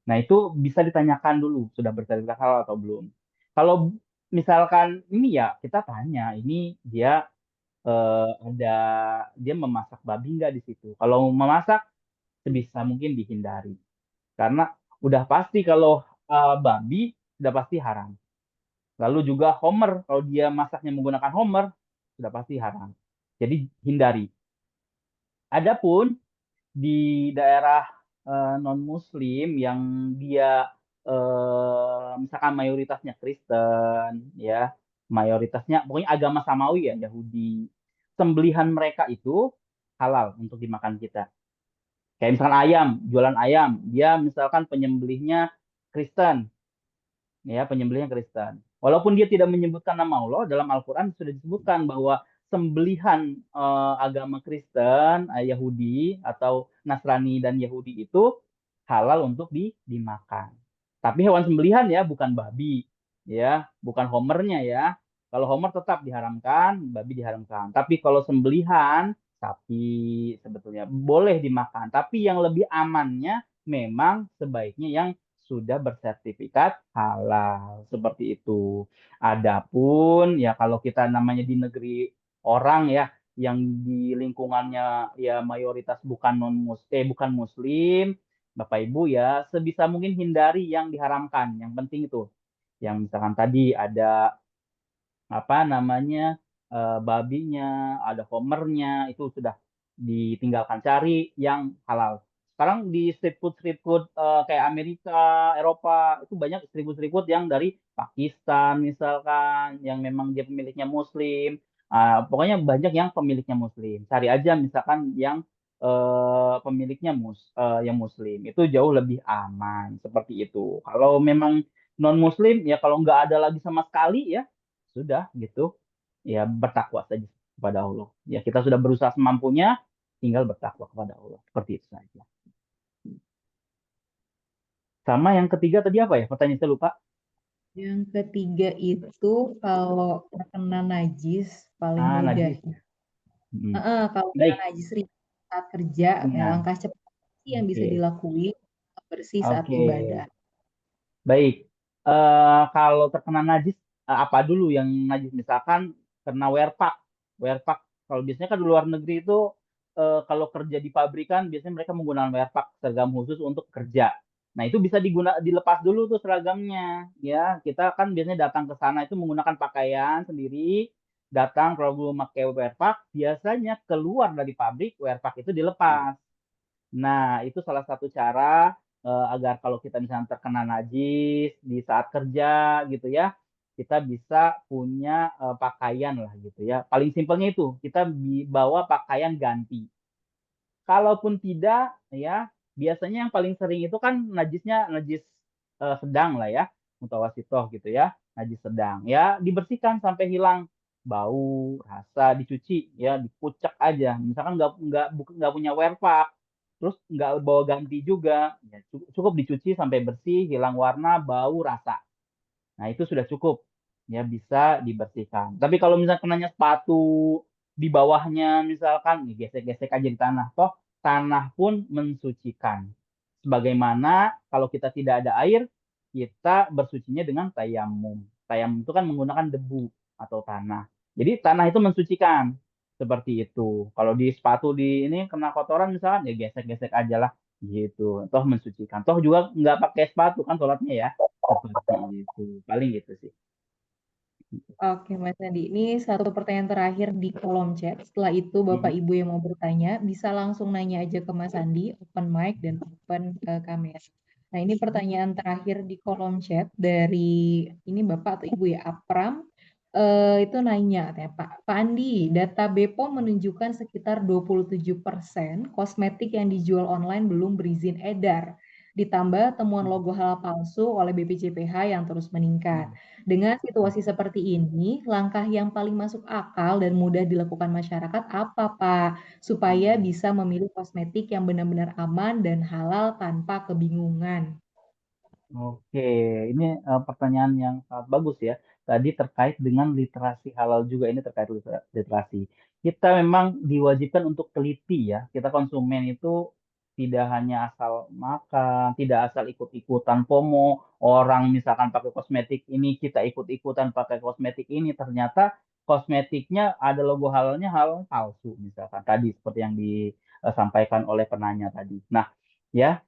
Nah, itu bisa ditanyakan dulu sudah bersertifikat halal atau belum. Kalau misalkan ini ya kita tanya, ini dia ada dia memasak babi nggak di situ. Kalau memasak sebisa mungkin dihindari. Karena udah pasti kalau babi sudah pasti haram. Lalu juga Homer, kalau dia masaknya menggunakan Homer, sudah pasti haram. Jadi hindari. Adapun di daerah non-Muslim yang dia misalkan mayoritasnya Kristen, ya mayoritasnya pokoknya agama samawi ya Yahudi, sembelihan mereka itu halal untuk dimakan kita. Kayak misalkan ayam, jualan ayam, dia misalkan penyembelihnya Kristen, ya penyembelihnya Kristen. Walaupun dia tidak menyebutkan nama Allah, dalam Al-Quran sudah disebutkan bahwa sembelihan agama Kristen, Yahudi atau Nasrani dan Yahudi itu halal untuk dimakan. Tapi hewan sembelihan ya bukan babi, ya bukan homernya ya. Kalau homer tetap diharamkan, babi diharamkan. Tapi kalau sembelihan sapi sebetulnya boleh dimakan. Tapi yang lebih amannya memang sebaiknya yang sudah bersertifikat halal seperti itu. Adapun ya kalau kita namanya di negeri orang ya yang di lingkungannya ya mayoritas bukan muslim, Bapak Ibu ya sebisa mungkin hindari yang diharamkan. Yang penting itu. Yang misalkan tadi ada apa namanya babinya, ada homernya itu sudah ditinggalkan cari yang halal. Sekarang di street food kayak Amerika, Eropa itu banyak street food yang dari Pakistan misalkan yang memang dia pemiliknya Muslim. Pokoknya banyak yang pemiliknya Muslim. Cari aja misalkan yang pemiliknya yang Muslim itu jauh lebih aman seperti itu. Kalau memang non Muslim ya kalau nggak ada lagi sama sekali ya sudah gitu ya bertakwa saja kepada Allah ya kita sudah berusaha semampunya tinggal bertakwa kepada Allah seperti itu saja. Sama yang ketiga tadi apa ya pertanyaan saya lupa. Yang ketiga itu kalau terkena najis paling mudah. Najis ya. Mm. Kalau kena Baik. najis ringan saat kerja, ya Nah, langkah cepat sih yang bisa oke. dilakuin untuk bersih saat Oke. ibadah. Baik. Kalau terkena najis apa dulu yang najis misalkan kena werpak. Werpak kalau biasanya kan di luar negeri itu kalau kerja di pabrikan biasanya mereka menggunakan werpak seragam khusus untuk kerja. Nah, itu bisa dilepas dulu tuh seragamnya. Ya, kita kan biasanya datang ke sana itu menggunakan pakaian sendiri, datang kalau belum pakai werpak, biasanya keluar dari pabrik werpak itu dilepas. Nah, itu salah satu cara agar kalau kita misalnya terkena najis di saat kerja gitu ya, kita bisa punya pakaian lah gitu ya. Paling simpelnya itu, kita bawa pakaian ganti. Kalaupun tidak, ya biasanya yang paling sering itu kan najisnya najis sedang lah ya, mutawasitoh gitu ya, najis sedang. Ya dibersihkan sampai hilang bau, rasa, dicuci ya, dikucek aja. Misalkan nggak punya wear pack, terus nggak bawa ganti juga, ya cukup dicuci sampai bersih, hilang warna, bau, rasa. Nah, itu sudah cukup. Ya, bisa dibersihkan. Tapi kalau misalnya kenanya sepatu di bawahnya misalkan, ya gesek-gesek aja di tanah. Toh, tanah pun mensucikan. Sebagaimana kalau kita tidak ada air, kita bersucinya dengan tayamum. Tayamum itu kan menggunakan debu atau tanah. Jadi tanah itu mensucikan. Seperti itu. Kalau di sepatu di ini kena kotoran misalkan, ya gesek-gesek aja lah. Gitu. Toh mensucikan. Toh juga nggak pakai sepatu kan sholatnya ya. Seperti itu. Paling gitu sih. Oke, Mas Andi. Ini satu pertanyaan terakhir di kolom chat. Setelah itu, Bapak Mhm. Ibu yang mau bertanya, bisa langsung nanya aja ke Mas Andi, open mic dan open kamera. Nah, ini pertanyaan terakhir di kolom chat dari ini Bapak atau Ibu ya, Apram. Itu nanya, katanya, Pak Andi, data BPOM menunjukkan sekitar 27% kosmetik yang dijual online belum berizin edar. Ditambah temuan logo halal palsu oleh BPJPH yang terus meningkat. Dengan situasi seperti ini, langkah yang paling masuk akal dan mudah dilakukan masyarakat apa, Pak? Supaya bisa memilih kosmetik yang benar-benar aman dan halal tanpa kebingungan. Oke, ini pertanyaan yang sangat bagus ya. Tadi terkait dengan literasi halal juga, ini terkait literasi. Kita memang diwajibkan untuk teliti ya. Kita konsumen itu tidak hanya asal makan, tidak asal ikut-ikutan FOMO. Orang misalkan pakai kosmetik ini, kita ikut-ikutan pakai kosmetik ini. Ternyata kosmetiknya ada logo halalnya halal palsu misalkan. Tadi seperti yang disampaikan oleh penanya tadi. Nah, ya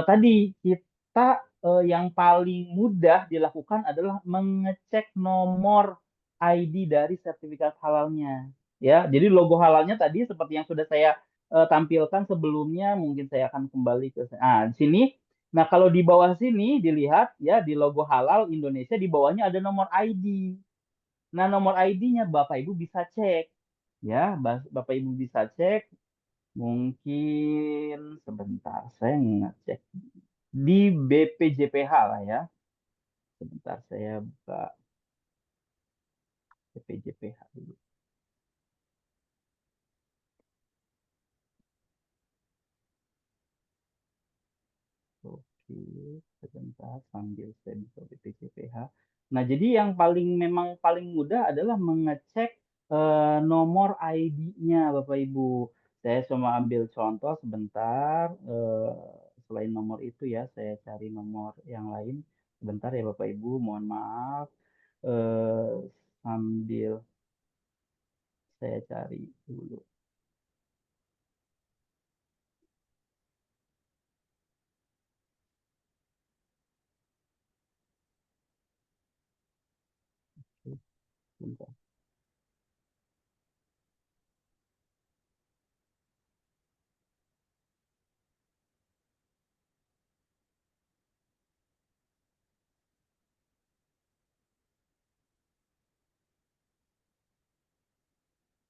tadi kita yang paling mudah dilakukan adalah mengecek nomor ID dari sertifikat halalnya. Ya, jadi logo halalnya tadi seperti yang sudah saya tampilkan sebelumnya, mungkin saya akan kembali ke di sini. Nah, kalau di bawah sini dilihat ya di logo halal Indonesia di bawahnya ada nomor ID. Nah, nomor ID-nya Bapak Ibu bisa cek. Ya, Bapak Ibu bisa cek. Mungkin sebentar saya ngecek di BPJPH lah ya. Sebentar saya buka BPJPH dulu. Oke, sebentar sambil saya buka BPJPH. Nah, jadi yang memang paling mudah adalah mengecek nomor ID-nya Bapak Ibu. Saya cuma ambil contoh sebentar. Selain nomor itu ya, saya cari nomor yang lain. Sebentar ya Bapak Ibu, mohon maaf. Eh, Sambil saya cari dulu. Oke, sebentar.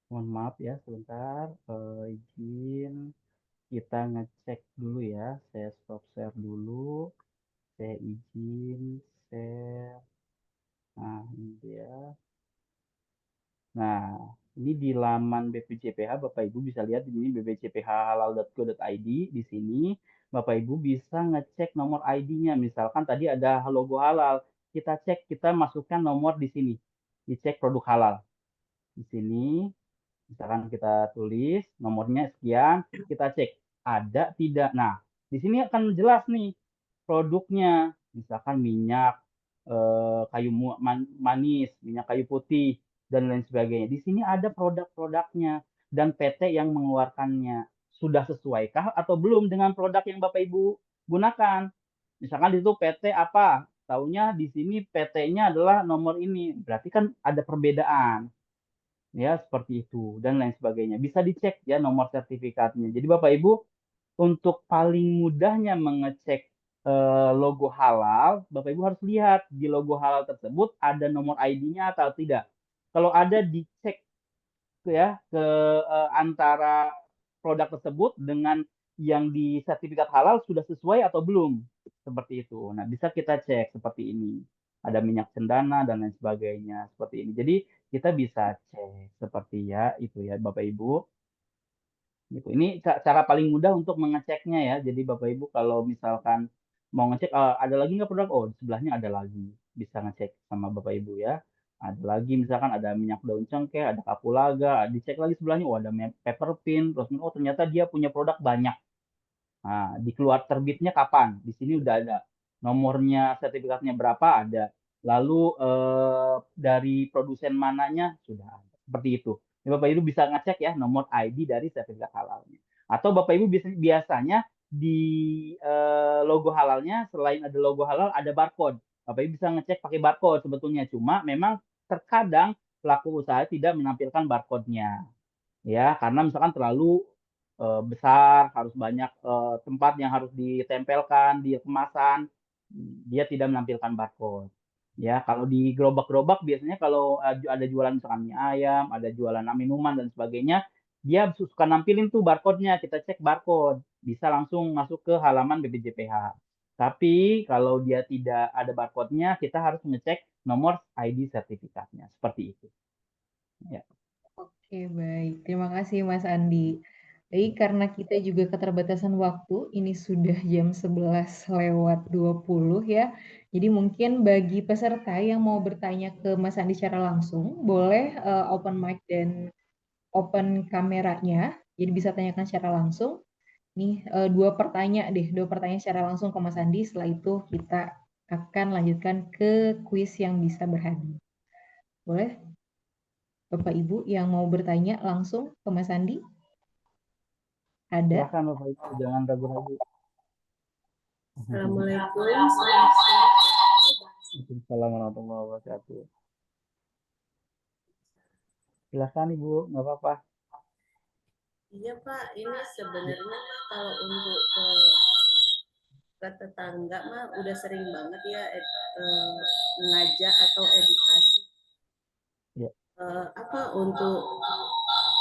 Mohon maaf ya, sebentar. Izin kita ngecek dulu ya. Saya stop share dulu. Saya izin share. Nah, ini dia. Nah, ini di laman BPJPH, Bapak Ibu bisa lihat di sini bpjphalal.go.id. Di sini Bapak Ibu bisa ngecek nomor ID-nya. Misalkan tadi ada logo halal. Kita cek, kita masukkan nomor di sini. Dicek produk halal. Di sini misalkan kita tulis nomornya sekian, kita cek ada tidak. Nah, di sini akan jelas nih produknya, misalkan minyak kayu manis, minyak kayu putih dan lain sebagainya. Di sini ada produk-produknya dan PT yang mengeluarkannya. Sudah sesuaikah atau belum dengan produk yang Bapak Ibu gunakan? Misalkan di situ PT apa? Taunya di sini PT-nya adalah nomor ini. Berarti kan ada perbedaan ya seperti itu dan lain sebagainya bisa dicek ya nomor sertifikatnya jadi Bapak Ibu untuk paling mudahnya mengecek logo halal, Bapak Ibu harus lihat di logo halal tersebut ada nomor ID-nya atau tidak. Kalau ada, dicek ya ke antara produk tersebut dengan yang di sertifikat halal sudah sesuai atau belum, seperti itu. Nah, bisa kita cek seperti ini. Ada minyak cendana dan lain sebagainya seperti ini. Jadi kita bisa cek seperti ya itu ya Bapak Ibu. Gitu. Ini cara paling mudah untuk mengeceknya ya. Jadi Bapak Ibu kalau misalkan mau ngecek ada lagi nggak produk? Oh, di sebelahnya ada lagi. Bisa ngecek sama Bapak Ibu ya. Ada lagi misalkan ada minyak daun cengkeh, ada kapulaga, dicek lagi sebelahnya, oh ada peppermint, terus oh ternyata dia punya produk banyak. Nah, dikeluar terbitnya kapan? Di sini udah ada. Nomornya, sertifikatnya berapa ada. Lalu dari produsen mananya sudah ada. Seperti itu. Ya, Bapak Ibu bisa ngecek ya nomor ID dari sertifikat halalnya. Atau Bapak Ibu biasanya di logo halalnya, selain ada logo halal ada barcode. Bapak Ibu bisa ngecek pakai barcode sebetulnya. Cuma memang terkadang pelaku usaha tidak menampilkan barcode-nya ya karena misalkan terlalu besar, harus banyak tempat yang harus ditempelkan di kemasan, dia tidak menampilkan barcode. Ya, kalau di gerobak-gerobak biasanya kalau ada jualan misalkan mie ayam, ada jualan minuman dan sebagainya, dia suka nampilin tuh barcode-nya, kita cek barcode, bisa langsung masuk ke halaman BPJPH. Tapi kalau dia tidak ada barcode-nya, kita harus ngecek nomor ID sertifikatnya, seperti itu. Ya. Oke, baik. Terima kasih Mas Andi. Jadi karena kita juga keterbatasan waktu, ini sudah jam 11:20 ya. Jadi mungkin bagi peserta yang mau bertanya ke Mas Andi secara langsung, boleh open mic dan open kameranya. Jadi bisa tanyakan secara langsung. Nih, dua pertanyaan secara langsung ke Mas Andi. Setelah itu kita akan lanjutkan ke kuis yang bisa berhadiah. Boleh? Bapak Ibu yang mau bertanya langsung ke Mas Andi? Ada? Silakan Bapak Ibu, jangan ragu-ragu. Assalamualaikum. Selamat siang. Waalaikumsalam warahmatullahi wabarakatuh. Silakan Ibu, nggak apa-apa. Iya Pak, ini sebenarnya mah kalau untuk ke tetangga mah udah sering banget ya mengajak atau edukasi Ya. apa untuk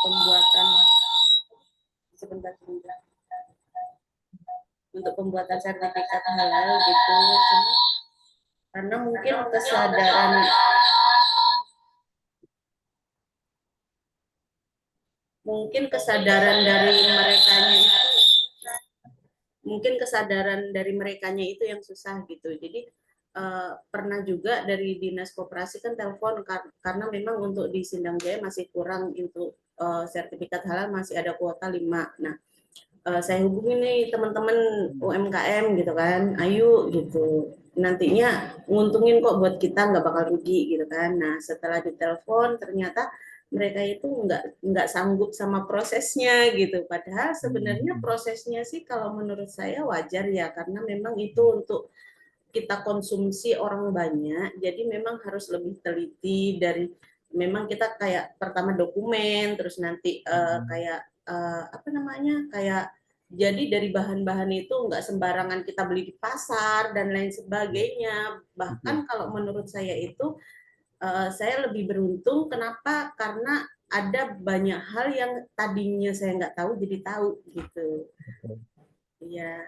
pembuatan sebentar untuk pembuatan sertifikat halal gitu. Cuma karena mungkin kesadaran dari merekanya itu itu yang susah gitu. Jadi pernah juga dari dinas koperasi kan telepon karena memang untuk di Sindang Jaya masih kurang untuk sertifikat halal, masih ada kuota 5. Nah, saya hubungi nih teman-teman UMKM gitu kan, ayo gitu. Nantinya nguntungin kok buat kita, nggak bakal rugi gitu kan. Nah, setelah ditelepon ternyata mereka itu nggak sanggup sama prosesnya gitu. Padahal sebenarnya prosesnya sih kalau menurut saya wajar ya, karena memang itu untuk kita konsumsi orang banyak, jadi memang harus lebih teliti dari memang kita kayak pertama dokumen, terus nanti kayak apa namanya kayak jadi dari bahan-bahan itu nggak sembarangan kita beli di pasar dan lain sebagainya. Bahkan kalau menurut saya itu saya lebih beruntung. Kenapa? Karena ada banyak hal yang tadinya saya nggak tahu jadi tahu gitu. Iya.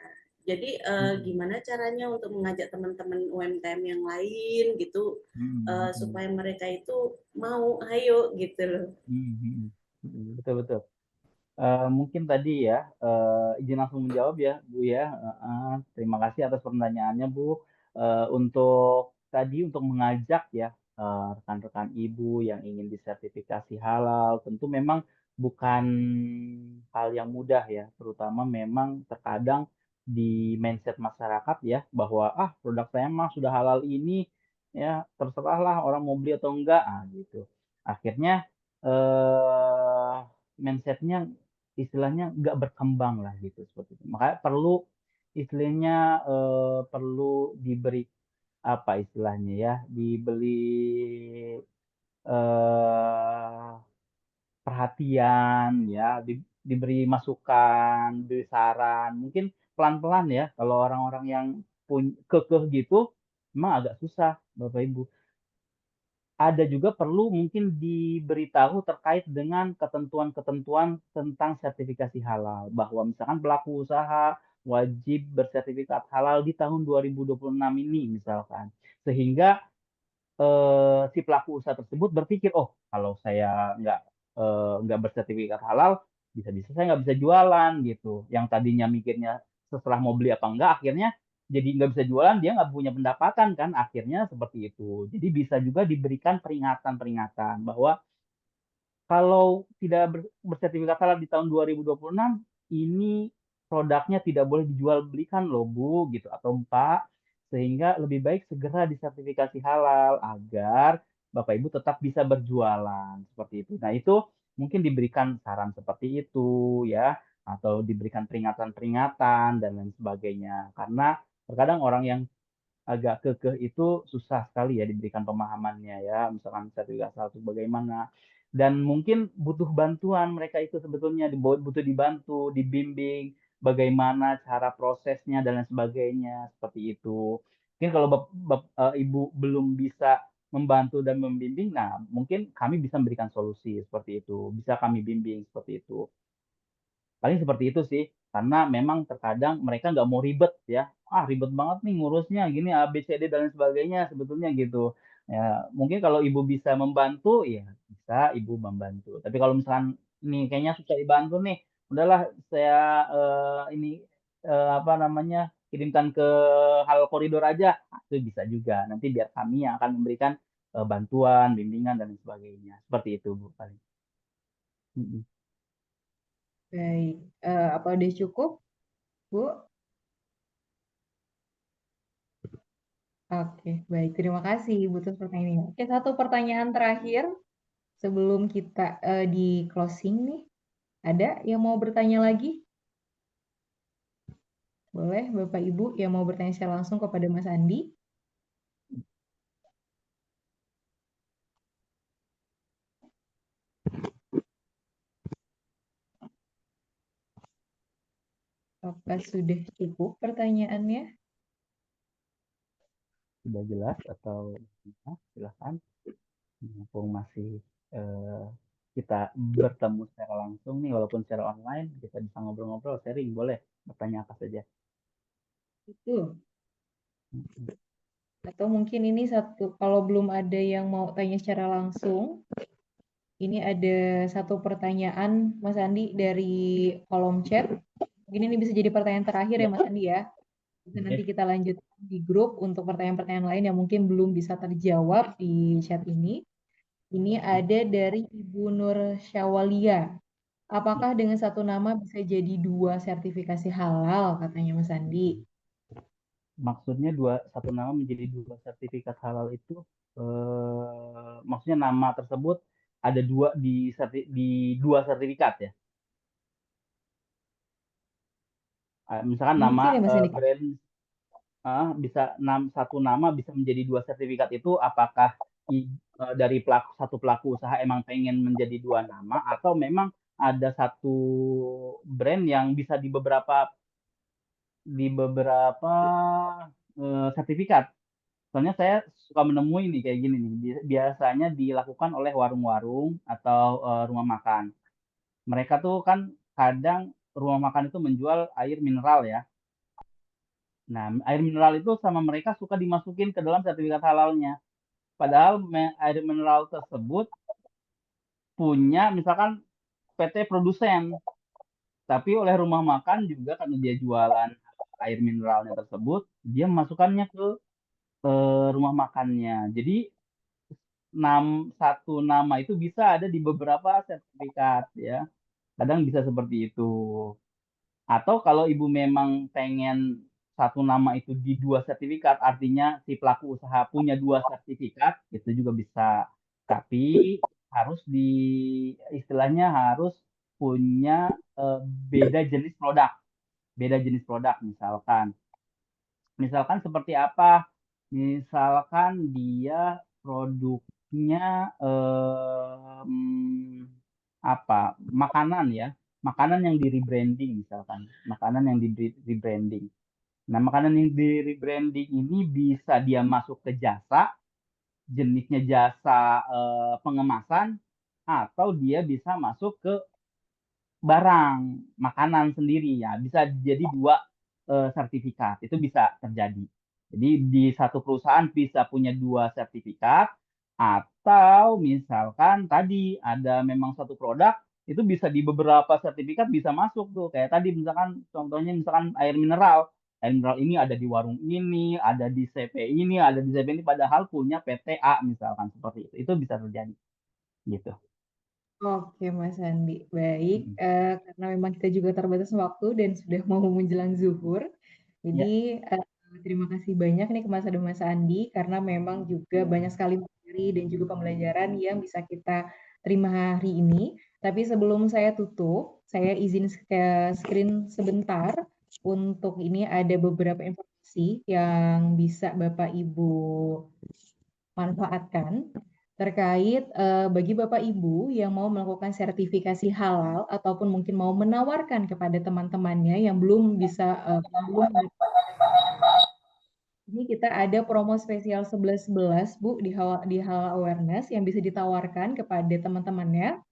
Jadi gimana caranya untuk mengajak teman-teman UMKM yang lain gitu supaya mereka itu mau, ayo gitu loh. Betul betul. Mungkin tadi ya izin langsung menjawab ya Bu ya. Terima kasih atas pertanyaannya Bu. Untuk tadi untuk mengajak ya rekan-rekan Ibu yang ingin disertifikasi halal, tentu memang bukan hal yang mudah ya, terutama memang terkadang di mindset masyarakat ya bahwa produk saya mah sudah halal ini ya terserahlah orang mau beli atau enggak gitu. Akhirnya mindsetnya istilahnya nggak berkembang lah gitu seperti itu. Makanya perlu istilahnya perlu diberi apa istilahnya ya, dibeli perhatian ya, diberi masukan, diberi saran. Mungkin pelan-pelan ya, kalau orang-orang yang kekeh gitu, memang agak susah, Bapak Ibu. Ada juga perlu mungkin diberitahu terkait dengan ketentuan-ketentuan tentang sertifikasi halal. Bahwa misalkan pelaku usaha wajib bersertifikat halal di tahun 2026 ini misalkan. Sehingga si pelaku usaha tersebut berpikir, oh kalau saya nggak bersertifikat halal, bisa-bisa saya nggak bisa jualan gitu. Yang tadinya mikirnya setelah mau beli apa enggak, akhirnya jadi nggak bisa jualan, dia nggak punya pendapatan kan, akhirnya seperti itu. Jadi bisa juga diberikan peringatan-peringatan bahwa kalau tidak bersertifikat halal di tahun 2026, ini produknya tidak boleh dijual belikan loh Bu, gitu, atau Pak, sehingga lebih baik segera disertifikasi halal agar Bapak Ibu tetap bisa berjualan, seperti itu. Nah itu mungkin diberikan saran seperti itu ya, atau diberikan peringatan-peringatan dan lain sebagainya. Karena terkadang orang yang agak kekeh itu susah sekali ya diberikan pemahamannya ya, misalkan sertifikat halal itu bagaimana. Dan mungkin butuh bantuan mereka itu sebetulnya, butuh dibantu, dibimbing, bagaimana cara prosesnya dan lain sebagainya, seperti itu. Mungkin kalau Ibu belum bisa membantu dan membimbing, nah mungkin kami bisa memberikan solusi seperti itu, bisa kami bimbing seperti itu. Paling seperti itu sih, karena memang terkadang mereka nggak mau ribet ya, "Ah, ribet banget nih ngurusnya, gini A, B, C, D, dan lain sebagainya," sebetulnya gitu. Ya, mungkin kalau Ibu bisa membantu, ya bisa Ibu membantu. Tapi kalau misalkan, "Nih kayaknya susah dibantu nih, udahlah saya, ini, apa namanya, kirimkan ke hal koridor aja," nah, itu bisa juga. Nanti biar kami yang akan memberikan, bantuan, bimbingan, dan lain sebagainya. Seperti itu Bu, paling. Mhm. Baik, apa udah cukup, Bu? Oke, baik. Terima kasih Bu atas pertanyaannya. Oke, satu pertanyaan terakhir sebelum kita di closing nih. Ada yang mau bertanya lagi? Boleh Bapak Ibu yang mau bertanya secara langsung kepada Mas Andi? Apa sudah cukup pertanyaannya? Sudah jelas atau silahkan. Mumpung masih eh, kita bertemu secara langsung nih, walaupun secara online, kita bisa ngobrol-ngobrol, sharing, boleh bertanya apa saja. Itu. Mm-mm. Atau mungkin ini satu, kalau belum ada yang mau tanya secara langsung, ini ada satu pertanyaan Mas Andi dari kolom chat. Mungkin ini bisa jadi pertanyaan terakhir ya Mas Andi ya. Bisa nanti Oke. kita lanjutkan di grup untuk pertanyaan-pertanyaan lain yang mungkin belum bisa terjawab di chat ini. Ini ada dari Ibu Nur Syawalia. Apakah dengan satu nama bisa jadi dua sertifikasi halal, katanya Mas Andi? Maksudnya satu nama menjadi dua sertifikat halal itu, maksudnya nama tersebut ada dua di dua sertifikat ya. Misalkan nama Mungkin ya Mas Andi. brand, bisa satu nama bisa menjadi dua sertifikat itu, apakah dari satu pelaku usaha emang pengen menjadi dua nama, atau memang ada satu brand yang bisa di beberapa sertifikat. Soalnya saya suka menemui nih kayak gini nih. Biasanya dilakukan oleh warung-warung atau rumah makan. Mereka tuh kan kadang rumah makan itu menjual air mineral ya. Nah, air mineral itu sama mereka suka dimasukin ke dalam sertifikat halalnya. Padahal air mineral tersebut punya misalkan PT produsen, tapi oleh rumah makan juga karena dia jualan air mineralnya tersebut, dia memasukkannya ke rumah makannya. Jadi satu nama itu bisa ada di beberapa sertifikat ya. Kadang bisa seperti itu. Atau kalau ibu memang pengen satu nama itu di dua sertifikat, artinya si pelaku usaha punya dua sertifikat, itu juga bisa. Tapi harus istilahnya harus punya eh, beda jenis produk. Beda jenis produk misalkan. Misalkan seperti apa? Misalkan dia produknya apa? Makanan ya. makanan yang di rebranding misalkan, makanan yang di rebranding. Nah, makanan yang di rebranding ini bisa dia masuk ke jasa, jenisnya jasa pengemasan, atau dia bisa masuk ke barang makanan sendiri ya. Bisa jadi dua sertifikat, itu bisa terjadi. Jadi di satu perusahaan bisa punya dua sertifikat, atau misalkan tadi ada memang satu produk itu bisa di beberapa sertifikat bisa masuk tuh. Kayak tadi misalkan contohnya misalkan air mineral. Air mineral ini ada di warung ini, ada di CP ini, ada di CP ini, padahal punya PTA misalkan seperti itu. Itu bisa terjadi gitu. Oke Mas Andi, baik. Mm. Karena memang kita juga terbatas waktu dan sudah mau menjelang zuhur, Ya, jadi terima kasih banyak nih ke Mas Andi karena memang juga banyak sekali materi dan juga pembelajaran yang bisa kita terima hari ini. Tapi sebelum saya tutup, saya izin ke screen sebentar untuk ini ada beberapa informasi yang bisa Bapak Ibu manfaatkan terkait bagi Bapak Ibu yang mau melakukan sertifikasi halal ataupun mungkin mau menawarkan kepada teman-temannya yang belum bisa belum ini kita ada promo spesial 11-11 Bu di Halal Awareness yang bisa ditawarkan kepada teman-temannya.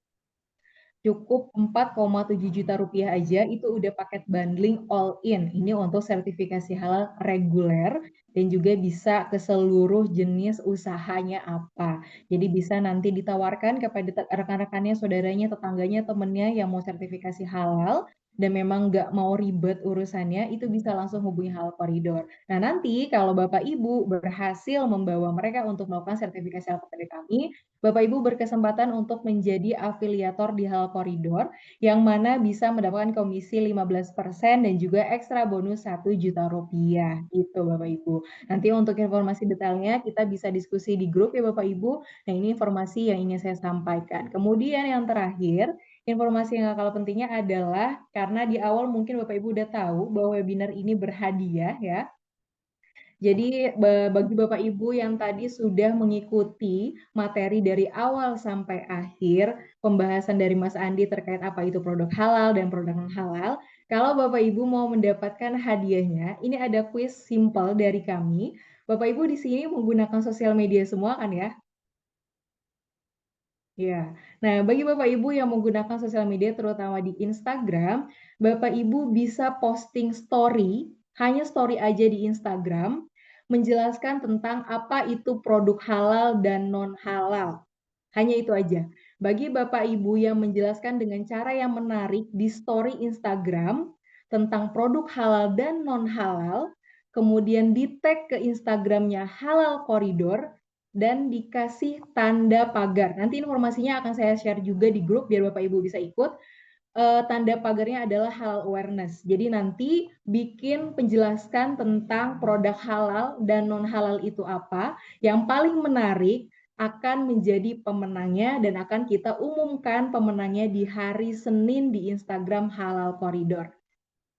Cukup 4,7 juta rupiah aja itu udah paket bundling all in. Ini untuk sertifikasi halal reguler dan juga bisa ke seluruh jenis usahanya apa. Jadi bisa nanti ditawarkan kepada rekan-rekannya, saudaranya, tetangganya, temennya yang mau sertifikasi halal dan memang nggak mau ribet urusannya, itu bisa langsung hubungi Halal Koridor. Nah nanti kalau Bapak Ibu berhasil membawa mereka untuk melakukan sertifikasi halal kepada kami, Bapak Ibu berkesempatan untuk menjadi afiliator di Halal Koridor yang mana bisa mendapatkan komisi 15% dan juga ekstra bonus 1 juta rupiah. Gitu Bapak Ibu. Nanti untuk informasi detailnya kita bisa diskusi di grup ya Bapak Ibu. Nah ini informasi yang ingin saya sampaikan. Kemudian yang terakhir, informasi yang gak kalah pentingnya adalah karena di awal mungkin Bapak Ibu udah tahu bahwa webinar ini berhadiah ya. Jadi bagi Bapak Ibu yang tadi sudah mengikuti materi dari awal sampai akhir, pembahasan dari Mas Andi terkait apa itu produk halal dan produk non halal, kalau Bapak Ibu mau mendapatkan hadiahnya, ini ada kuis simple dari kami. Bapak Ibu di sini menggunakan sosial media semua kan ya? Ya, nah bagi Bapak Ibu yang menggunakan sosial media terutama di Instagram, Bapak Ibu bisa posting story, hanya story aja di Instagram, menjelaskan tentang apa itu produk halal dan non halal. Hanya itu aja. Bagi Bapak Ibu yang menjelaskan dengan cara yang menarik di story Instagram tentang produk halal dan non halal, kemudian di tag ke Instagramnya Halal Koridor, dan dikasih tanda pagar. Nanti informasinya akan saya share juga di grup biar Bapak Ibu bisa ikut. Tanda pagarnya adalah halal awareness. Jadi nanti bikin penjelaskan tentang produk halal dan non halal itu apa. Yang paling menarik akan menjadi pemenangnya dan akan kita umumkan pemenangnya di hari Senin di Instagram Halal Koridor.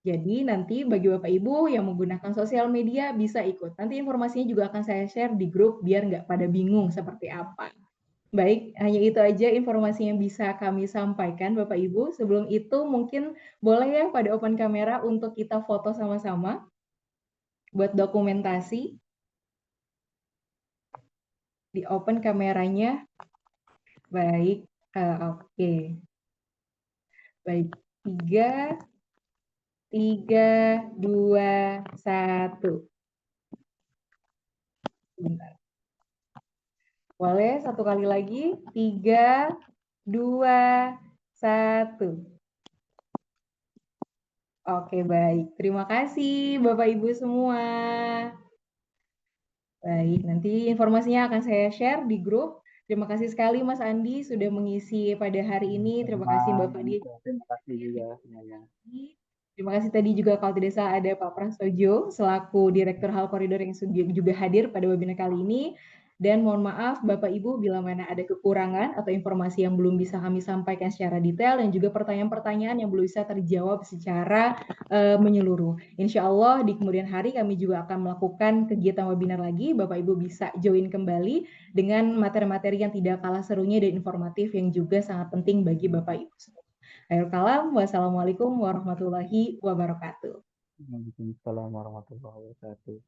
Jadi nanti bagi Bapak Ibu yang menggunakan sosial media bisa ikut. Nanti informasinya juga akan saya share di grup biar nggak pada bingung seperti apa. Baik, hanya itu aja informasi yang bisa kami sampaikan Bapak Ibu. Sebelum itu mungkin boleh ya pada open kamera untuk kita foto sama-sama buat dokumentasi. Di open kameranya. Baik, oke. Baik, 3, 2, 1. Bentar. Boleh satu kali lagi. 3, 2, 1. Oke, baik. Terima kasih Bapak Ibu semua. Baik, nanti informasinya akan saya share di grup. Terima kasih sekali Mas Andi sudah mengisi pada hari ini. Terima kasih Mbak Fadia. Terima kasih juga semuanya. Terima kasih tadi juga kalau tidak salah ada Pak Prastojo selaku Direktur Hal Koridor yang juga hadir pada webinar kali ini. Dan mohon maaf Bapak Ibu bila mana ada kekurangan atau informasi yang belum bisa kami sampaikan secara detail dan juga pertanyaan-pertanyaan yang belum bisa terjawab secara menyeluruh. Insya Allah di kemudian hari kami juga akan melakukan kegiatan webinar lagi. Bapak Ibu bisa join kembali dengan materi-materi yang tidak kalah serunya dan informatif yang juga sangat penting bagi Bapak Ibu semua. Akhir kalam, wassalamualaikum warahmatullahi wabarakatuh. Waalaikumsalam warahmatullahi wabarakatuh.